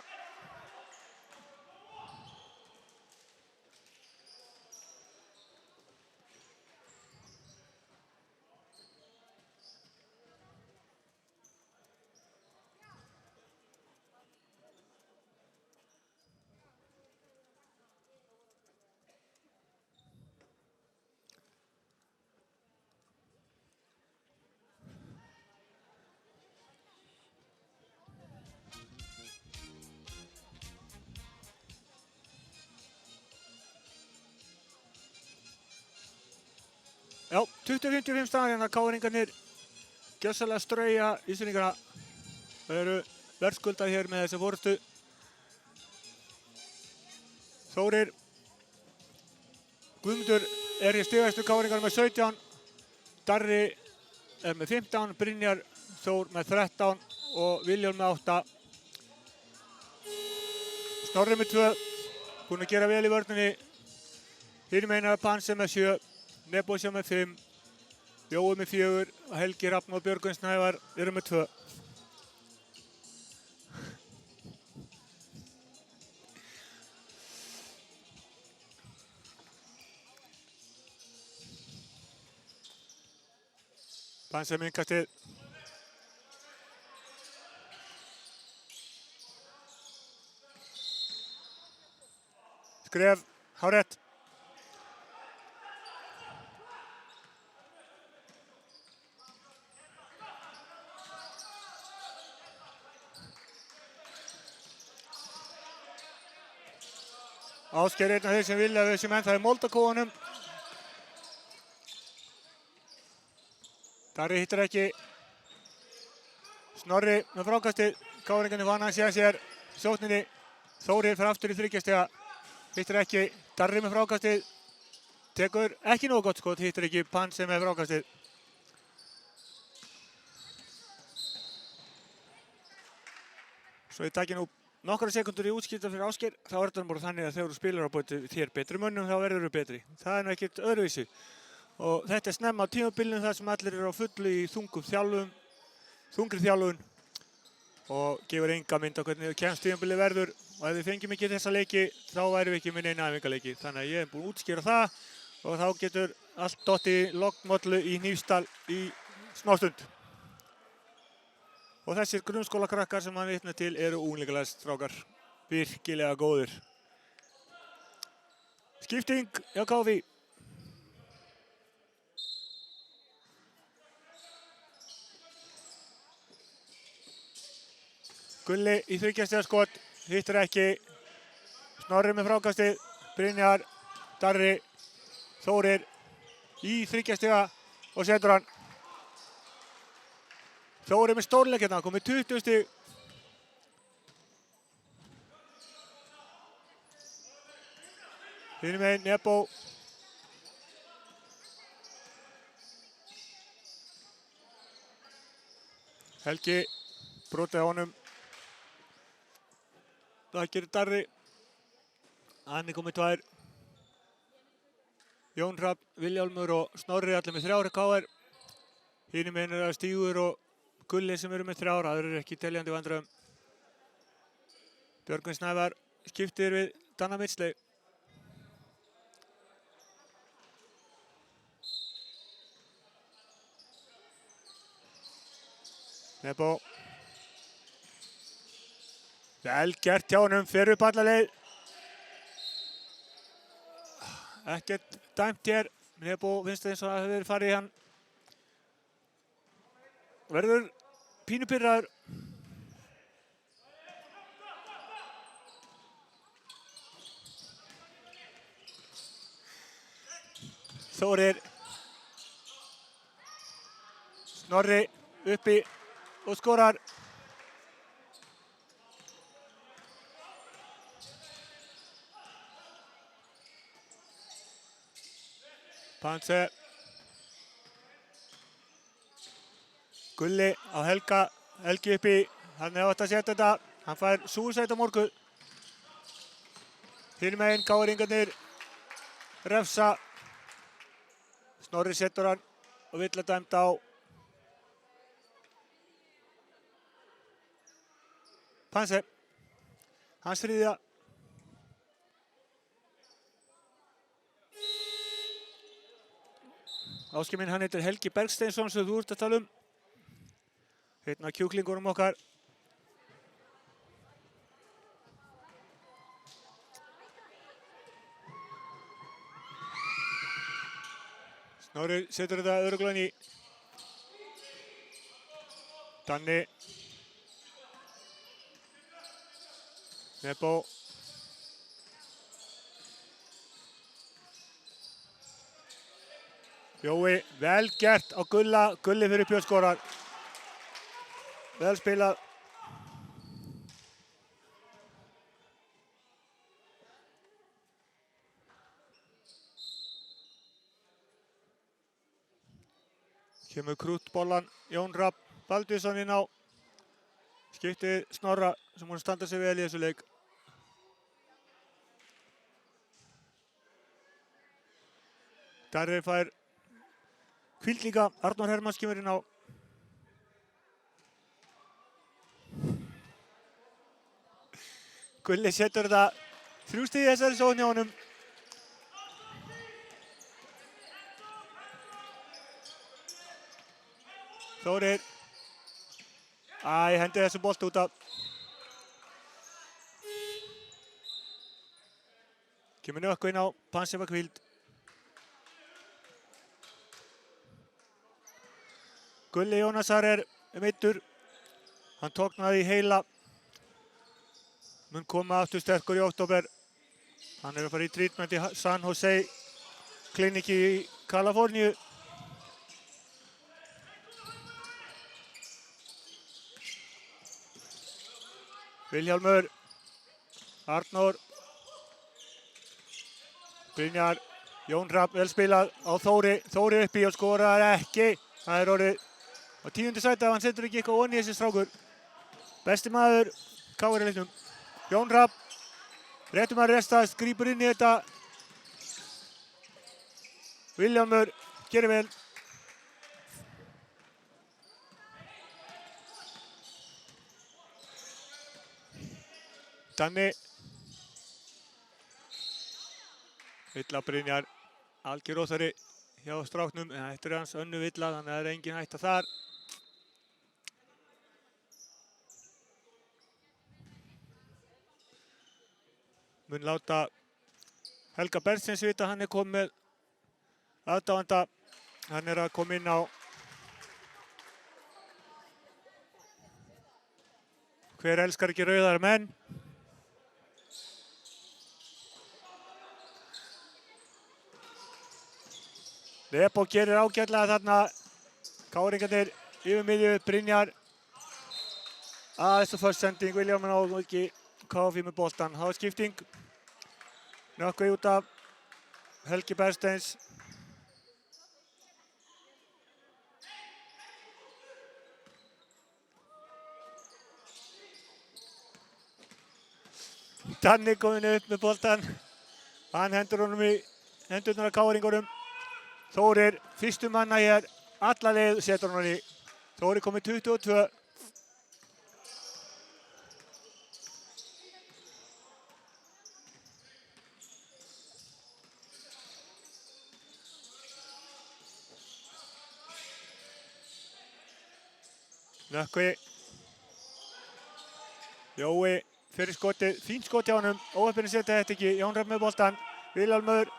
Já, 20-55 staðar hérna, KR-ingarnir gjörsamlega strauja Íslendingana. Það eru verðskuldað hér með þessi forystu. Þórir Guðmundur er í stigahæstu KR-ingar með 17, Darri er með 15, Brynjar Þór með 13 og Viljón með 8. Snorri með 2, búinn að gera vel í vörninni. Hinum megin Panse með 7, Nebojsa með 5, Jói með 4 og Helgi Rafn og Björgvin Snævar eru með 2. Panse með innkastið. Skref, hárrétt. Ásgeir einn af þeir sem vilja þessi menn, það er moldakóanum. Darri hittir ekki. Snorri með frákastið. KR-ingarnir vann að sé sér sókninni. Þórir fyrir aftur í 3 stiga. Hittir ekki. Darri með frákastið. Tekur ekki nógu gott skot. Hittir ekki. Panse með frákastið. Svo ég taki nú nokkra sekundur í útskipta fyrir Ásgeir. Þá er þetta bara þannig að þegar þú spilar á bóti þér betri mönnum þá verður þú betri. Það er nú ekkert öðruvísi. Og þetta er snemma á tímabilinu þar sem allir eru á fullu í þungri þjálfun og gefur enga mynd á hvernig kemst tímabilið verður. Og ef við fengjum ekki þessa leiki þá værum við ekki með neina æfingaleiki. Þannig að ég er búinn að útskýra það og þá getur allt dottið í lognmollu í Hnífsdal í smástund. Og þessir grunnskólakrakkar sem hann vitnar til eru unglingalandsstrákar. Virkilega góðir. Skipting hjá KFÍ. Gulli í 3 stiga skot, hittir ekki. Snorri með frákastið, Brynjar, Darri, Þórir í 3 stiga og setur hann. Þórir með stórleik hérna, komið 20 stig. Hinum megin Nebo. Helgi brotið á honum. Það gerir Darri. Hann er komið 2. Jón Hrafn, Viljálmur og Snorri allir með 3 KR. Hinum megin eru Stígur og Gulli sem eru með 3, aðrir eru ekki teljandi vandræðum. Björgvin Snævar skiptir við Danna Midsley. Nebo. Vel gert hjá honum, fer upp alla leið. Ekkert dæmt hér. Nebo finnst það eins og það hefur verið farið í hann. Verður pínu pirraður. Þórir. Snorri uppi og skorar. Panse. Gulli á Helgi uppi. Hann er átt að setja þetta. Hann fær súrsætt á morgu. Hinum megin KR-ingarnir refsa. Snorri setur hann og vill að dæmda á. Panse. Hans 3. Ásgeir minn, hann heitir Helgi Bergsteinsson sem þú ert að tala um. Einn af kjúklingunum okkar. Snorri setur þetta örugglega inn í. Danni. Nebo. Jói, vel gert á Gulla, Gulli fyrir uppjöðskorar. Vel spilað. Kemur krúttbollan Jón Rapp Baldvinsson inn á. Skiptið Snorra sem hún standa sig vel í þessu leik. Darri fær hvíld líka, Arnór Hermanns kemur inn á. Gulli setur þetta 3 stig í þessari sókn hjá honum. Þórir. Hendi þessu bolt út af. Kemur Nökkvi inn á, Pansi var hvíld. Gulli Jónasar er meiddur. Hann tóknaði í heila. Mun koma aftur sterkur í október. Hann er að fara í treatment í San Jose Kliník í Kaliforníu. Vilhjálmur, Arnór, Brynjar, Jón Rapp vel spilað á Þóri. Þóri uppi og skorar ekki. Það er orðið á 10. sæti ef hann setur ekki eitthvað onni í þessi strákur. Besti maður KR í leiknum. Jón Rapp, réttum að restast, grípur inn í þetta. Vilhjálmur, gerir vel. Danni. Villa Brynjar, algjör óþarfi hjá stráknum, en þetta er hans önnu villa, þannig að það er engin hætta þar. Mun láta Helga Bergsins vita að hann er komið með aðdáanda. Hann er að koma inn á Hver elskar ekki rauðar menn? Lepo gerir ágætlega þarna. Káringarnir yfir miðju, Brynjar. Þessu först sending, Vilhjálmur á ekki KFÍ með boltan. Það var skipting. Nökkvi út af Helgi Bergsteins. Danni komin upp með boltan. Hann hendur honum í hendurnar af Káringurum. Þórir, fyrstu manna hér, alla leið setur hann í. Þórir komið 22. Nökkvi. Jói fyrir skotið, fínt skot hjá honum, óheppinn setja þetta ekki. Jón Rapp með boltan, Vilhjálmur.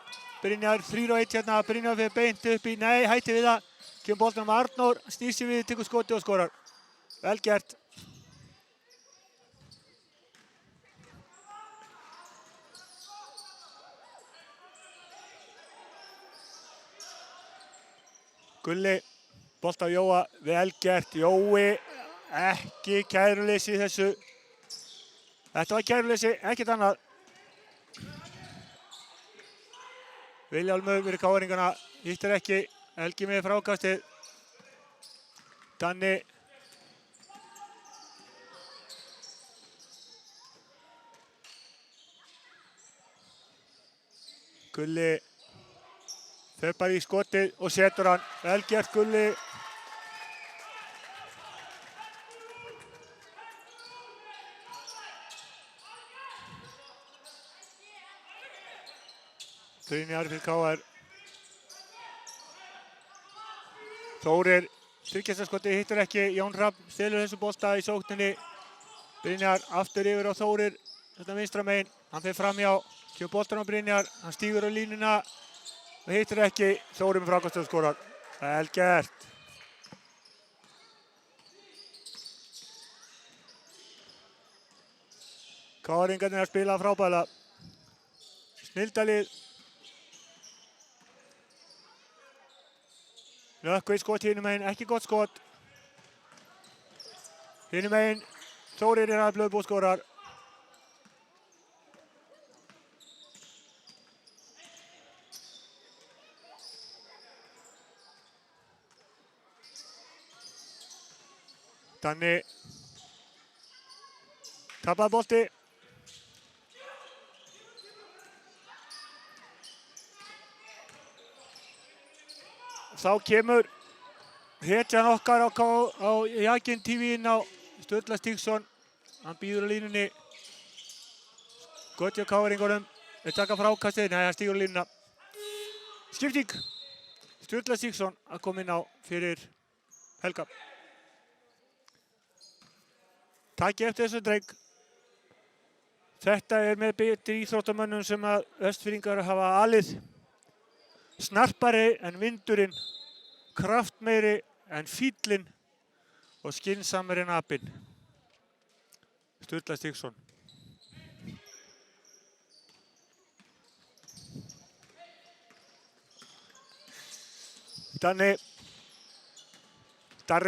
Brynjar 3-1 hérna, Brynjar fyrir beint upp í, nei, hætti við það. Kemur boltanum Arnór, snýr sig við, tekur skoti og skorar. Vel gert. Gulli, bolt á Jóa, vel gert. Jói, ekki kæruleysi í þessu. Þetta var kæruleysi, ekkert annað. Vilhjálmur fyrir KR-ingana, hittir ekki, Helgi með frákastið. Danni. Gulli fer bara í skotið og setur hann. Vel gert Gulli. Brynjar fyrir KR. Þórir, þriggjastaskotið hittir ekki. Jón Rapp stelur þessu bolta í sókninni. Brynjar aftur yfir á Þórir. Þetta vinstra megin. Hann fer framhjá. Kemur boltan á Brynjar. Hann stígur á línuna. Og hittir ekki. Þórir með frákastið og skorar. Vel gert. KR-ingarnir að spila frábæðilega. Snildalið. Nökkvi skot hinum megin, ekki gott skot. Hinum megin, Þórir að Blöðbúð skorar. Danni tapaði bolti. Þá kemur hetjan okkar á Jakin TV inn á Sturla Stígsson. Hann býður á línunni. Gott hjá KR-ingunum. Þeir taka frákastið. Nei, hann stígur á línuna. Skipting. Sturla Stígsson að koma inn á fyrir Helga. Takk eftir þessu dreng. Þetta með betri íþróttamönnum sem að Vestfirðingar hafa alið. Snarpari en vindurinn, kraftmeiri en fíllinn og skynsamari en apinn. Sturla Stígsson. Darri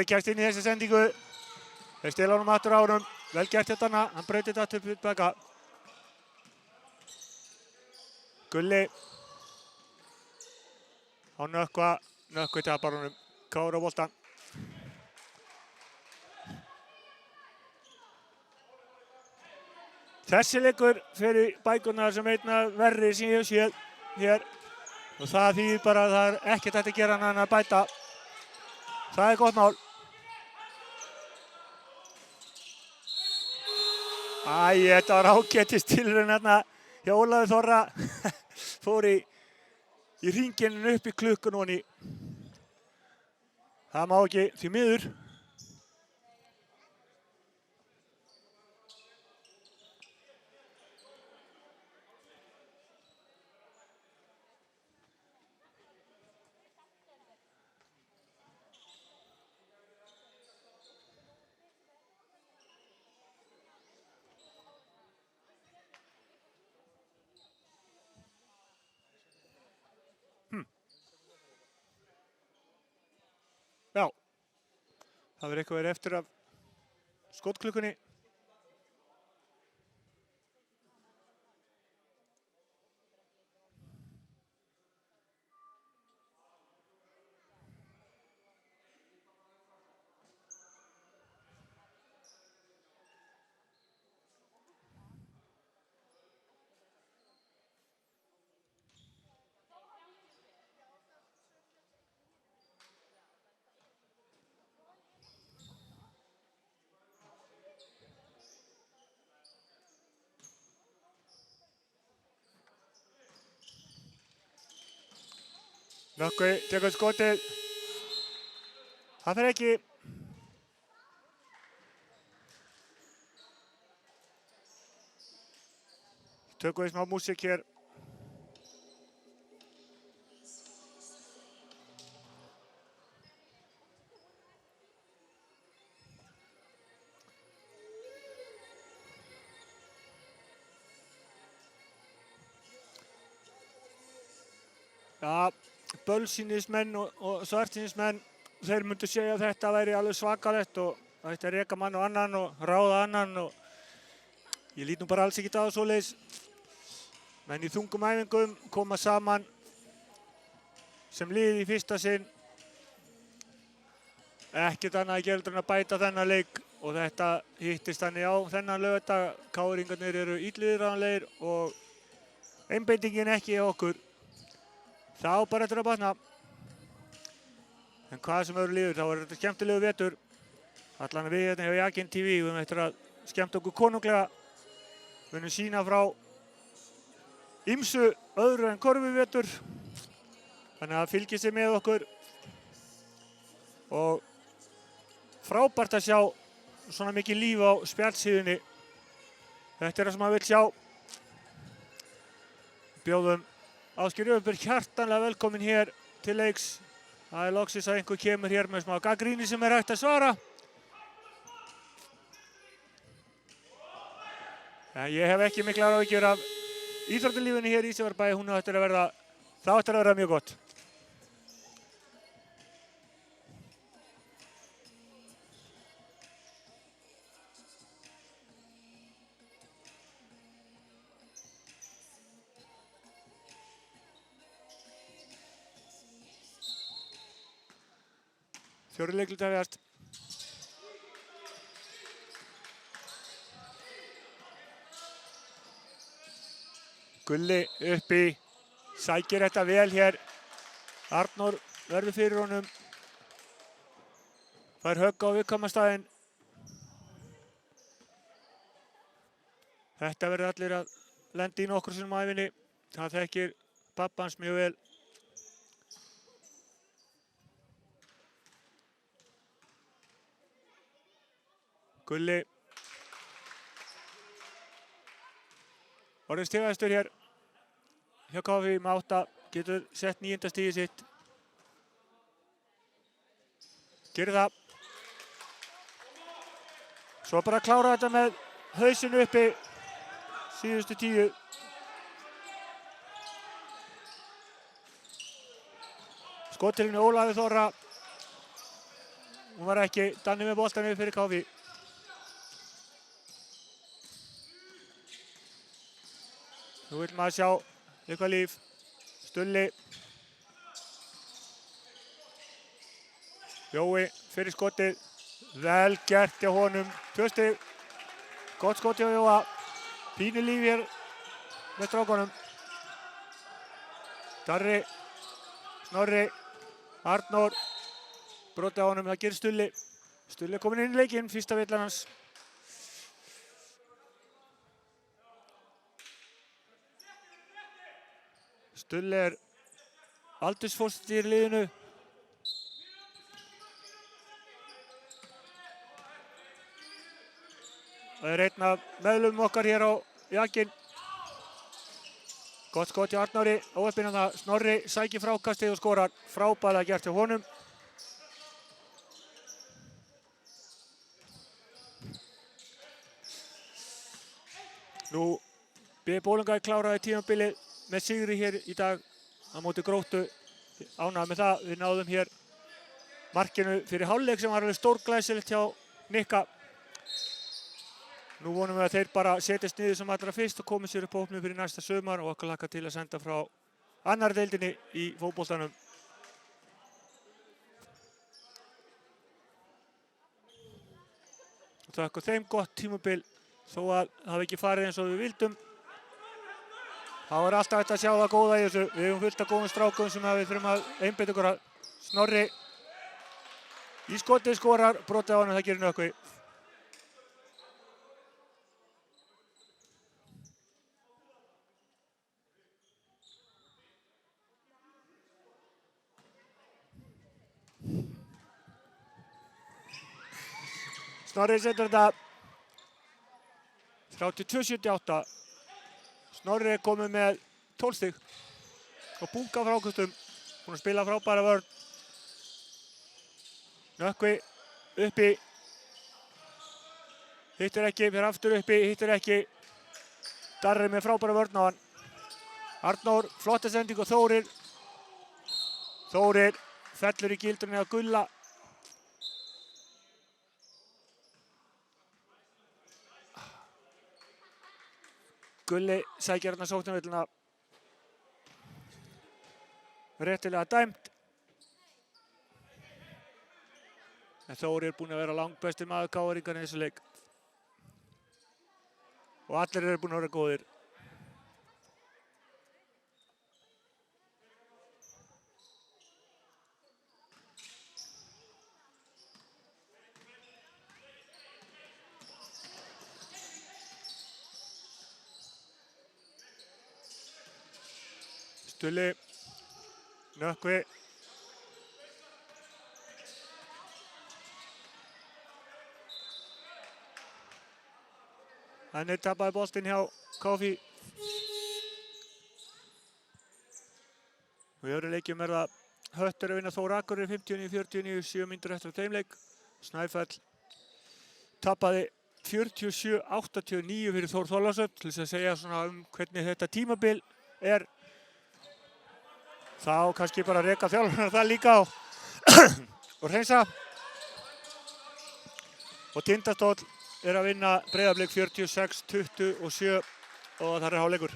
kemst inn í þessi sendingu. Þeir stela honum aftur á honum. Vel gert þetta hana. Hann brautir þetta aftur tilbaka. Gulli. Á Nökkvi tapar honum. KR á boltan. Þessi leikur fyrir bækurnar sem einna verri sem ég hef séð hér. Og það þýðir bara að það er ekkert hægt að gera hann að bæta. Það er gott mál. Þetta var ágætis tilraun hérna hjá Ólafi Þorra. Fór í hringinn upp í klukkun honi. Það má ekki því miður. Já, það verður eitthvað verið eftir af skotklukkunni. Nökkvi tekur skotið. Það fer ekki. Tökum við smá músík hér. Ja. Bölsýnismenn og svartsýnismenn, þeir myndu segja að þetta væri alveg svakalegt og það ætti að reka mann og annan og ráða annan og ég lít nú bara alls ekkert á það svoleiðis. Menn í þungum æfingum koma saman sem lið í fyrsta sinn. Ekkert annað að gera en að bæta þennan leik og þetta hittist þannig á þennan laugardag. KR-ingarnir eru illviðráðanlegir og einbeitingin ekki hjá okkur. Það á bara eftir að batna. En hvað sem öðru líður, þá er þetta skemmtilegu vetur. Allan við hérna hjá Jakin TV, við höfum eftir að skemmta okkur konunglega. Við höfum sína frá ýmsu öðru en körfuvetur. Þannig að fylgið sér með okkur. Og frábært að sjá svona mikið líf á spjallsíðunni. Þetta er það sem maður vill sjá. Bjóðum Ásgeir Jöfnberg hjartanlega velkomin hér til leiks. Það er loksins að einhver kemur hér með smá gagnrýni sem er hægt að svara. Ég hef ekki miklar áhyggjur af íþróttalífinu hér í Ísafjarðarbæ. Það ætti að vera mjög gott. Fjórir leiklutar hefjast. Gulli uppi, sækir þetta vel hér. Arnór verður fyrir honum. Fær högg á viðkvæmastæðin. Þetta verður allir að lenda í nokkur sinnum á ævinni. Það þekkir pabbi hans mjög vel. Gulli. Orðið stigahæstur hér hjá KFÍ með 8, getur sett 9. stigið sitt. Gerir það. Svo bara að klára þetta með hausinu uppi síðustu 10. Skottilinu Ólafur Þorra. Hún var ekki Danni með boltann yfir fyrir KFÍ. Nú vil maður sjá eitthvað líf. Stulli. Jói fyrir skotið. Vel gert hjá honum. 2 stig. Gott skot hjá Jóa. Pínu líf hér með strákunum. Darri. Snorri. Arnór. Brotið á honum. Það gerir Stulli. Stulli komin inn í leikinn. Fyrsta villan hans. Stulli er aldursfósiti í liðinu. Það er einn af meðlumum okkar hér á jakinn. Gott skot hjá Arnóri. Óheppinn að Snorri sækir frákastið og skorar. Frábærlega gert hjá honum. Nú, B. Bolungarvík kláraði tímabilið með sigri hér í dag á móti Gróttu. Ánægður með það. Við náðum hér markinu fyrir hálfleik sem var alveg stórglæsilegt hjá Nikka. Nú vonum við að þeir bara setjast niður sem allra fyrst og komi sér upp hópnum fyrir næsta sumar og okkur hlakka til að senda frá annar deildinni í fótboltanum. Og þakka þeim gott tímabil þó að það hafi ekki farið eins og við vildum. Þá er alltaf hægt að sjá það góða í þessu. Við höfum fullt af góðum strákum sem við þurfum að einbeita okkur að. Snorri í skotið skorar, brotið á honum, það gerir Nökkvi. Snorri setur þetta 32-78. Snorri er komið með 12 stig og bunga frákastum. Búinn að spila frábæra vörn. Nökkvi uppi. Hittir ekki, fyrir aftur uppi, hittir ekki. Darri með frábæra vörn á hann. Arnór, flotta sending og Þórir. Þórir fellur í gildrunni að Gulla. Gulli sækir hérna sóknarvillina. Réttilega dæmt. En Þórir er búinn að vera langbesti maður KR-ingar í þessu leik. Og allir eru búin að vera góðir. Stulli, Nökkvi. Þannig tapaði boltinn hjá KFÍ. Og í öðru leikjum er það Höttur að vinna Þór Akureyri 59-49, 7 mínútur eftir þeim leik. Snæfell tapaði 47-89 fyrir Þór Þorlákshöfn. Til þess að segja svona hvernig þetta tímabil er. Þá kannski bara reka þjálfarana það líka á og hreinsa. Og Tindastóll er að vinna Breiðablik 46-27 og það er hálfleikur.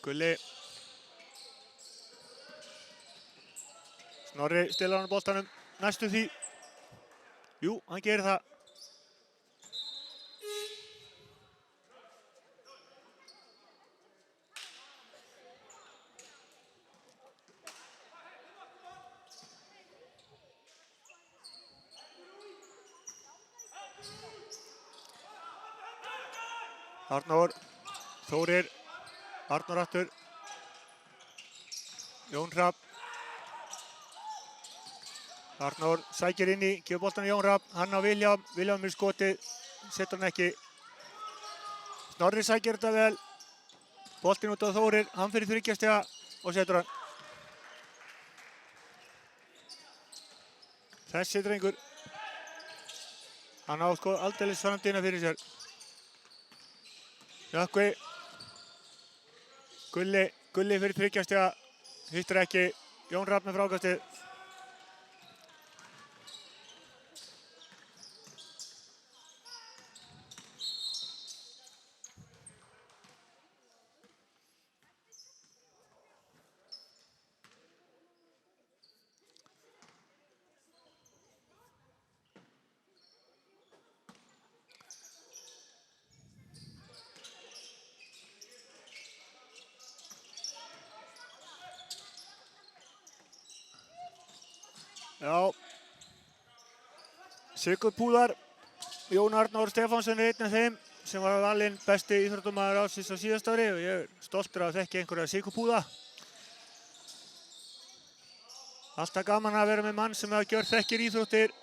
Gulli. Snorri stilar hann boltanum næstu því. Jú, hann gerir það. Arnór, Þórir, Arnór aftur. Jón Hrafn. Arnór sækir inn í, gefur boltan í Jón Hrafn. Hann á Vilhjálm, Vilhjálm er skotið, setur hann ekki. Snorri sækir þetta vel. Boltinn út á Þórir, hann fyrir 3 stiga og setur hann. Þessi drengur, hann á sko aldeilis framtíðina fyrir sér. Nökkvi, Gulli fyrir 3 stiga, hittir ekki, Jón Hrafn með frákastið. Já, Sigurpúðar, Jón Arnór Stefánsson er einn af þeim sem var valinn besti íþróttamaður ársins á síðasta ári og ég er stoltur að þekki einhverja Sigurpúða. Alltaf gaman að vera með mann sem hafa gjört þekkir íþróttir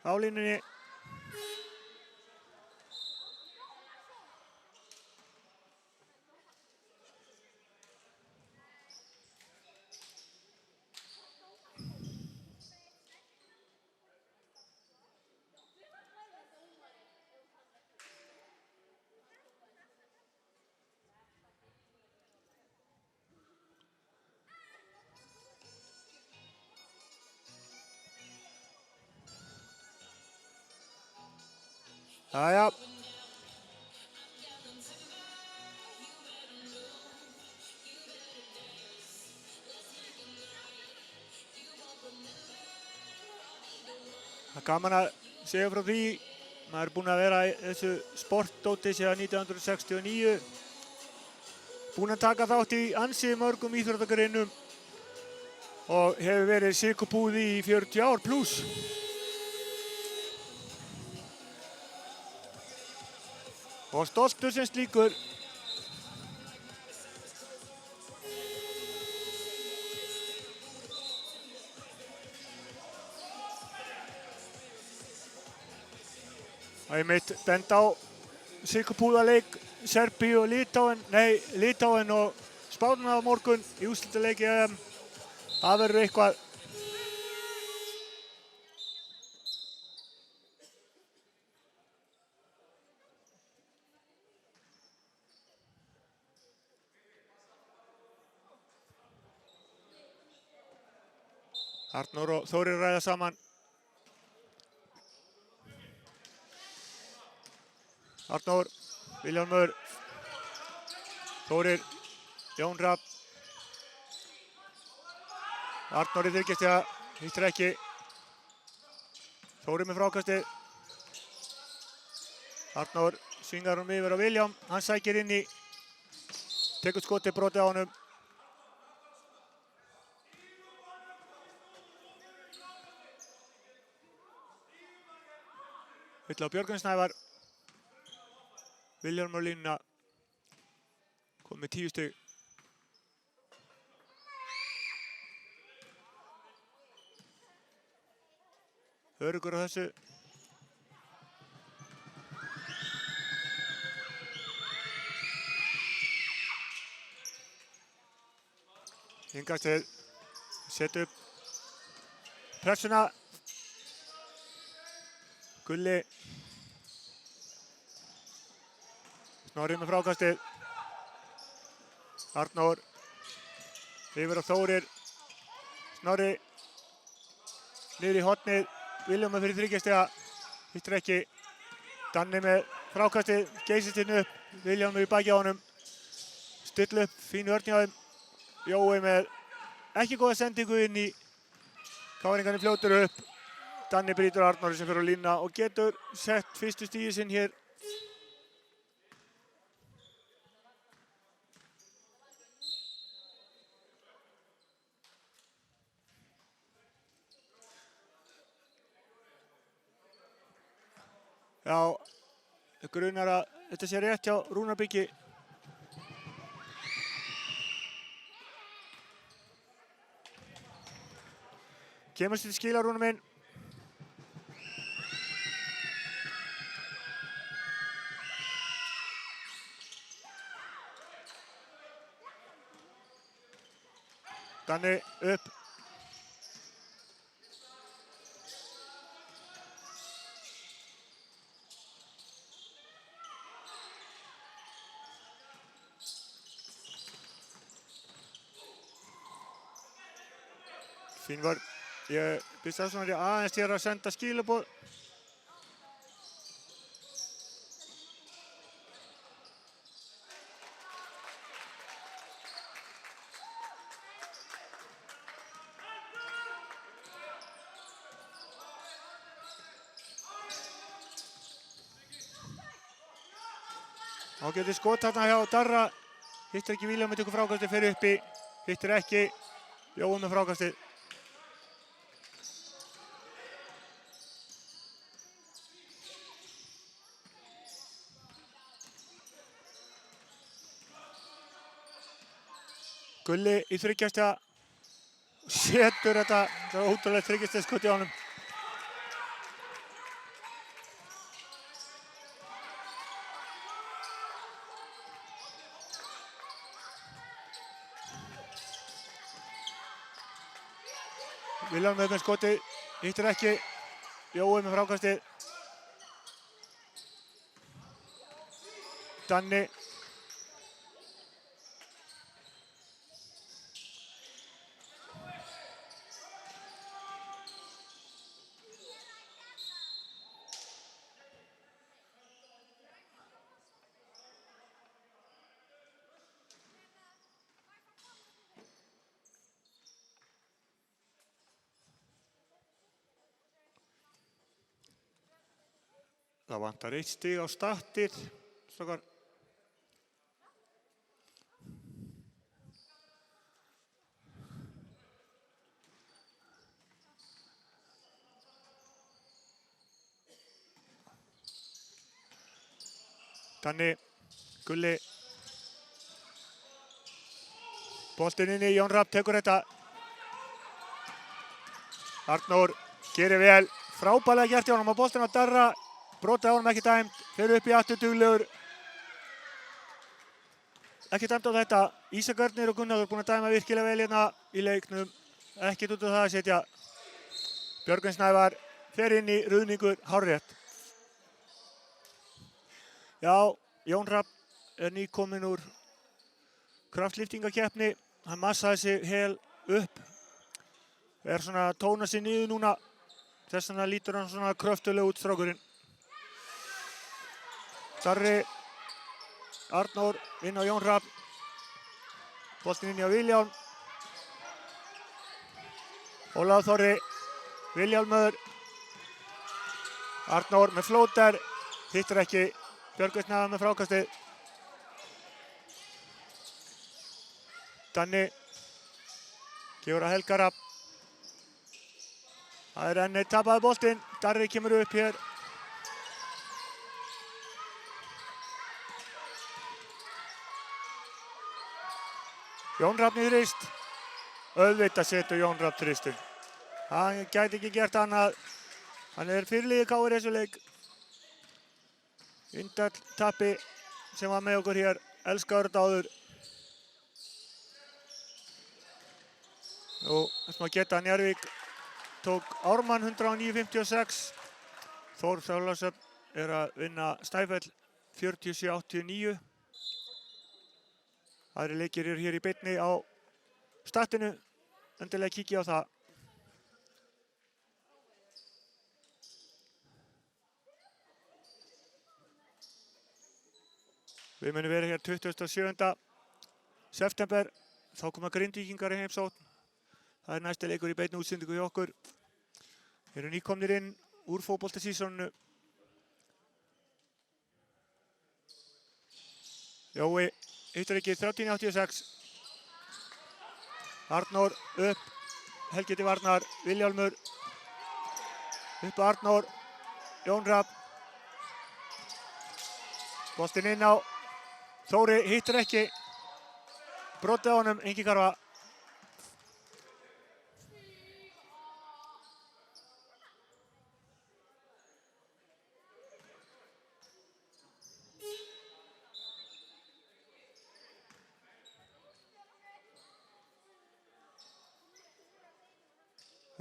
á línunni. Jæja. Það er gaman að segja frá því. Maður er búinn að vera í þessu sportdóti síðan 1969. Búinn að taka þátt í ansi mörgum íþróttagreinum og hefur verið Sigurpúði í 40 ár pluss. Og stoltur sem slíkur. Það er mitt bend á Sigurpúðaleik Serbíu og Litáen og Spánar á morgun í úrslitaleiki EM. Það verður eitthvað. Arnór og Þórir ræða saman. Arnór, Vilhjálmur, Þórir, Jón Hrafn. Arnór í 3 stiga, hittir ekki. Þórir með frákastið. Arnór svingar yfir á Vilhjálm, hann sækir inn í. Tekur skotið, brotið á honum. Vill á Björgvin Snævar. Vilhjálmur á línuna. Kom með 10 stig. Öruggur á þessu. Ingastil. Sett upp pressuna. Gulli. Snorri með frákastið. Arnór. Yfir á Þórir. Snorri. Niður í hornið. Vilhjálmur fyrir 3 stiga. Hittir ekki. Danni með frákastið, geysist inn upp, Vilhjálmur í baki á honum. Still upp, fín vörn hjá þeim. Jói með ekki góða sendingu inn í. KR-ingarnir fljótur upp. Danni brýtur Arnóri sem fer á línuna og getur sett fyrstu stigið sinn hér. Já, grunar að þetta sé rétt hjá Rúnar Byggi. Kemur sér til skila Rúnar minn. Danni upp. Fín vörn. Ég býst að svona aðeins hér að senda skilaboð. Ágætis skot þarna hjá Darra. Hittir ekki Vilhjálmur, tekur frákastið, fer uppi. Hittir ekki. Jói með frákastið. Gulli í þryggjasta. Setur þetta. Það var ótrúlega þryggjasta skot í honum. Vilhjálmur með skotið, hittir ekki. Jói með frákastið. Danni. Það vantar 1 stig á startið, strákar. Danni, Gulli. Boltinn inni, Jón Rafn tekur þetta. Arnór gerir vel, frábærlega gert hjá honum á boltinn á Darra. Brotið á honum ekki dæmt, fer upp í aftur duglegur. Ekki dæmt á þetta. Ísak Örnir og Gunnar búin að dæma virkilega vel hérna í leiknum. Ekkert út af það að setja. Björgvin Snævar fer inn í ruðningur hárrétt. Já, Jón Rafn er nýkominn úr kraftliftingakeppni. Hann massaði sig hel upp. Er svona að tóna sig niður núna. Þess vegna lítur hann svona kröftulega út, strákurinn. Darri, Arnór inn á Jón Rafn. Boltinn inn á Vilhjálm. Ólafur Þorri, Vilhjálmur. Arnór með flóter, hittir ekki. Björgvin Snævar með frákastið. Danni, gefur að Helga Rafn. Það er enn eitt tapaði boltinn. Darri kemur upp hér. Jón Rafn í þrist. Auðvitað setur Jón Rafn þristinn. Hann gæti ekki gert annað. Hann er fyrirliði KR í þessu leik. Indall Tappi sem var með okkur hér. Elskaður þetta áður. Og þessum að geta Njarðvík tók Ármann 109-56. Þór Þorlákshöfn er að vinna Snæfell 47-89. Aðri leikir eru hér í beinni á statinu. Endilega kíkja á það. Við munum vera hér 27. september. Þá koma Grindvíkingar í heimsókn. Það er næsti leikur í beinni útsendingu hjá okkur. Þeir eru nýkomnir inn úr fótboltasísoninu. Jói hittir ekki 13.86. Arnór upp. Helgi til varnar. Vilhjálmur. Upp á Arnór. Jón Rafn. Boltinn inn á. Þóri hittir ekki. Brotið á honum, Ingi Karfa.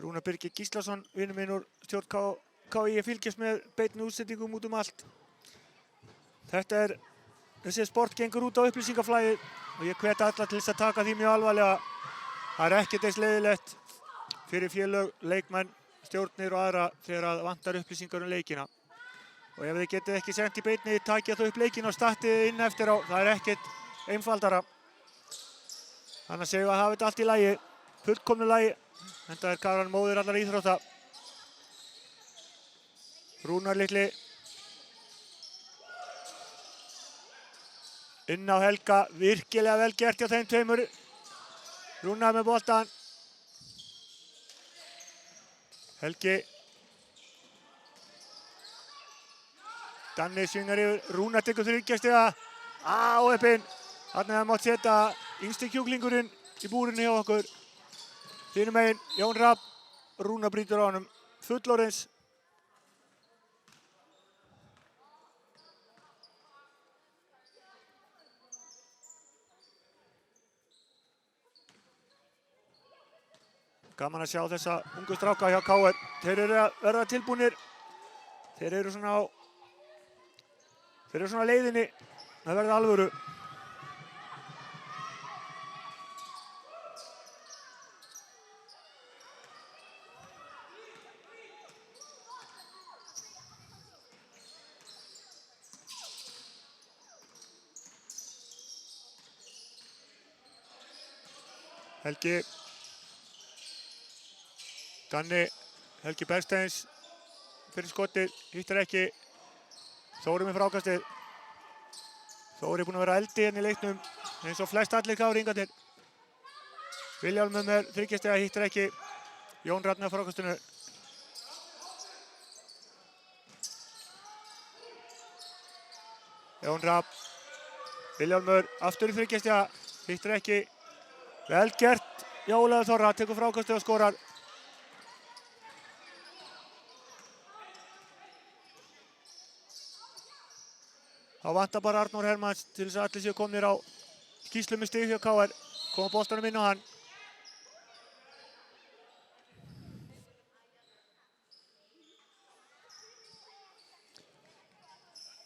Rúnar Birgir Gíslason, vinur minn úr stjórn KÍ, fylgjast með beinni útsendingum út allt. Þessi sport gengur út á upplýsingaflæði og ég hvet alla til þess að taka því mjög alvarlega. Það er ekkert eins leiðilegt fyrir félög, leikmenn, stjórnir og aðra þegar það vantar upplýsingar leikina. Og ef þið getið ekki sent í beinni, takið þau upp leikina og startið inn eftir á. Það er ekkert einfaldara. Þannig að segja að hafa þetta allt í lagi, fullkomnu lagi. Þetta er Karen móðir allar íþrótta. Rúnar litli. Inn á Helga, virkilega vel gert hjá þeim tveimur. Rúnar með boltan. Helgi. Danni svingar yfir, Rúnar tekur 30 stiga. Óheppinn. Þarna hefði mátt setja yngsti kjúklingurinn í búrinu hjá okkur. Hinum megin, Jón Rafn, Rúnar brýtur á honum, fullorðins. Gaman að sjá þessa ungu stráka hjá KR. Þeir eru að verða tilbúnir. Þeir eru svona á leiðinni að verða alvöru. Helgi. Danni, Helgi Bergsteins fyrir skotið, hittir ekki. Þóri með frákastið. Þóri er búinn að vera eldi hérna í leiknum, eins og flest allir KR hingað til. Vilhjálmur með 30 stiga, hittir ekki. Jón Rafn með frákastinu. Jón Rafn. Vilhjálmur aftur í 30 stiga, hittir ekki. Vel gert, Jólaður Þorra, tekur frákastið og skorar. Þá vantar bara Arnór Hermanns til þess að allir séu komnir á skýrslu með stig hjá KR. Koma boltanum inn á hann.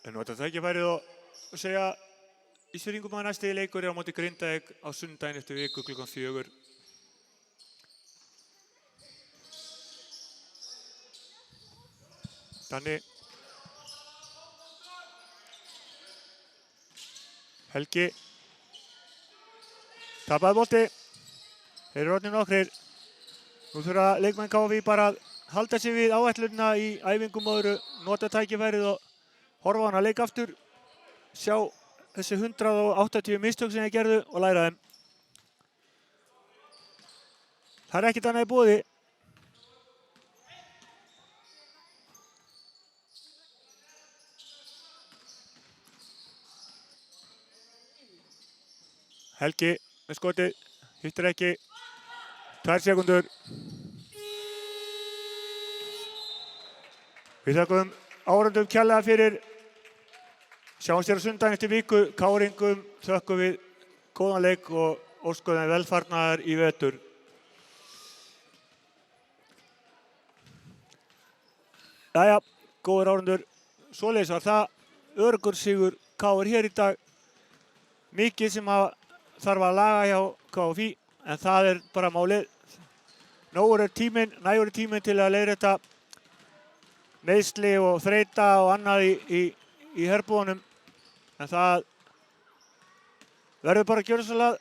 En nota tækifærið og segja Ísfirðingum að næsti leikur er á móti Grindavík á sunnudaginn eftir viku klukkan 4. Danni. Helgi. Tapaði bolti. Þeir eru orðnir nokkrir. Nú þurfa leikmenn KFÍ bara að halda sig við áætlunina í æfingum og öðru, nota tækifærið og horfa á hana leik aftur. Sjá þessi 180 mistök sem þeir gerðu og læra þeim. Það er ekkert annað í boði. Helgi með skotið, hittir ekki. 2 sekúndur. Við þakkum áhorfendum kærlega fyrir. Sjáumst hér á sunnudaginn eftir viku. KR-ingum þökkum við góðan leik og óskum þeim velfarnaðar í vetur. Jæja, góðir áhorfendur. Svoleiðis var það öruggur sigur KR hér í dag. Mikið sem þarf að laga hjá KFÍ, en það er bara málið. Nægur er tíminn til að leiðrétta meiðsli og þreyta og annað í herbúðunum. En það verður bara að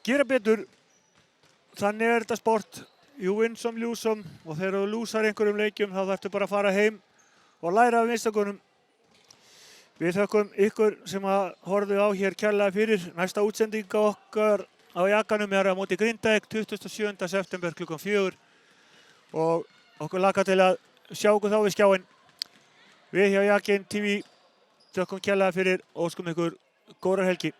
gera betur. Þannig þetta sport. You win some, lose some. Og þegar þú lúsar einhverjum leikjum þá þarftu bara að fara heim og læra af mistökunum. Við þökkum ykkur sem að horfðu á hér kærlega fyrir. Næsta útsending okkar á Jakanum á móti Grindavík 27. september klukkan 4. Og okkur hlakka til að sjá okkur þá við skjáinn. Við hjá Jakin TV þökkum kærlega fyrir og óskum ykkur góðrar helgi.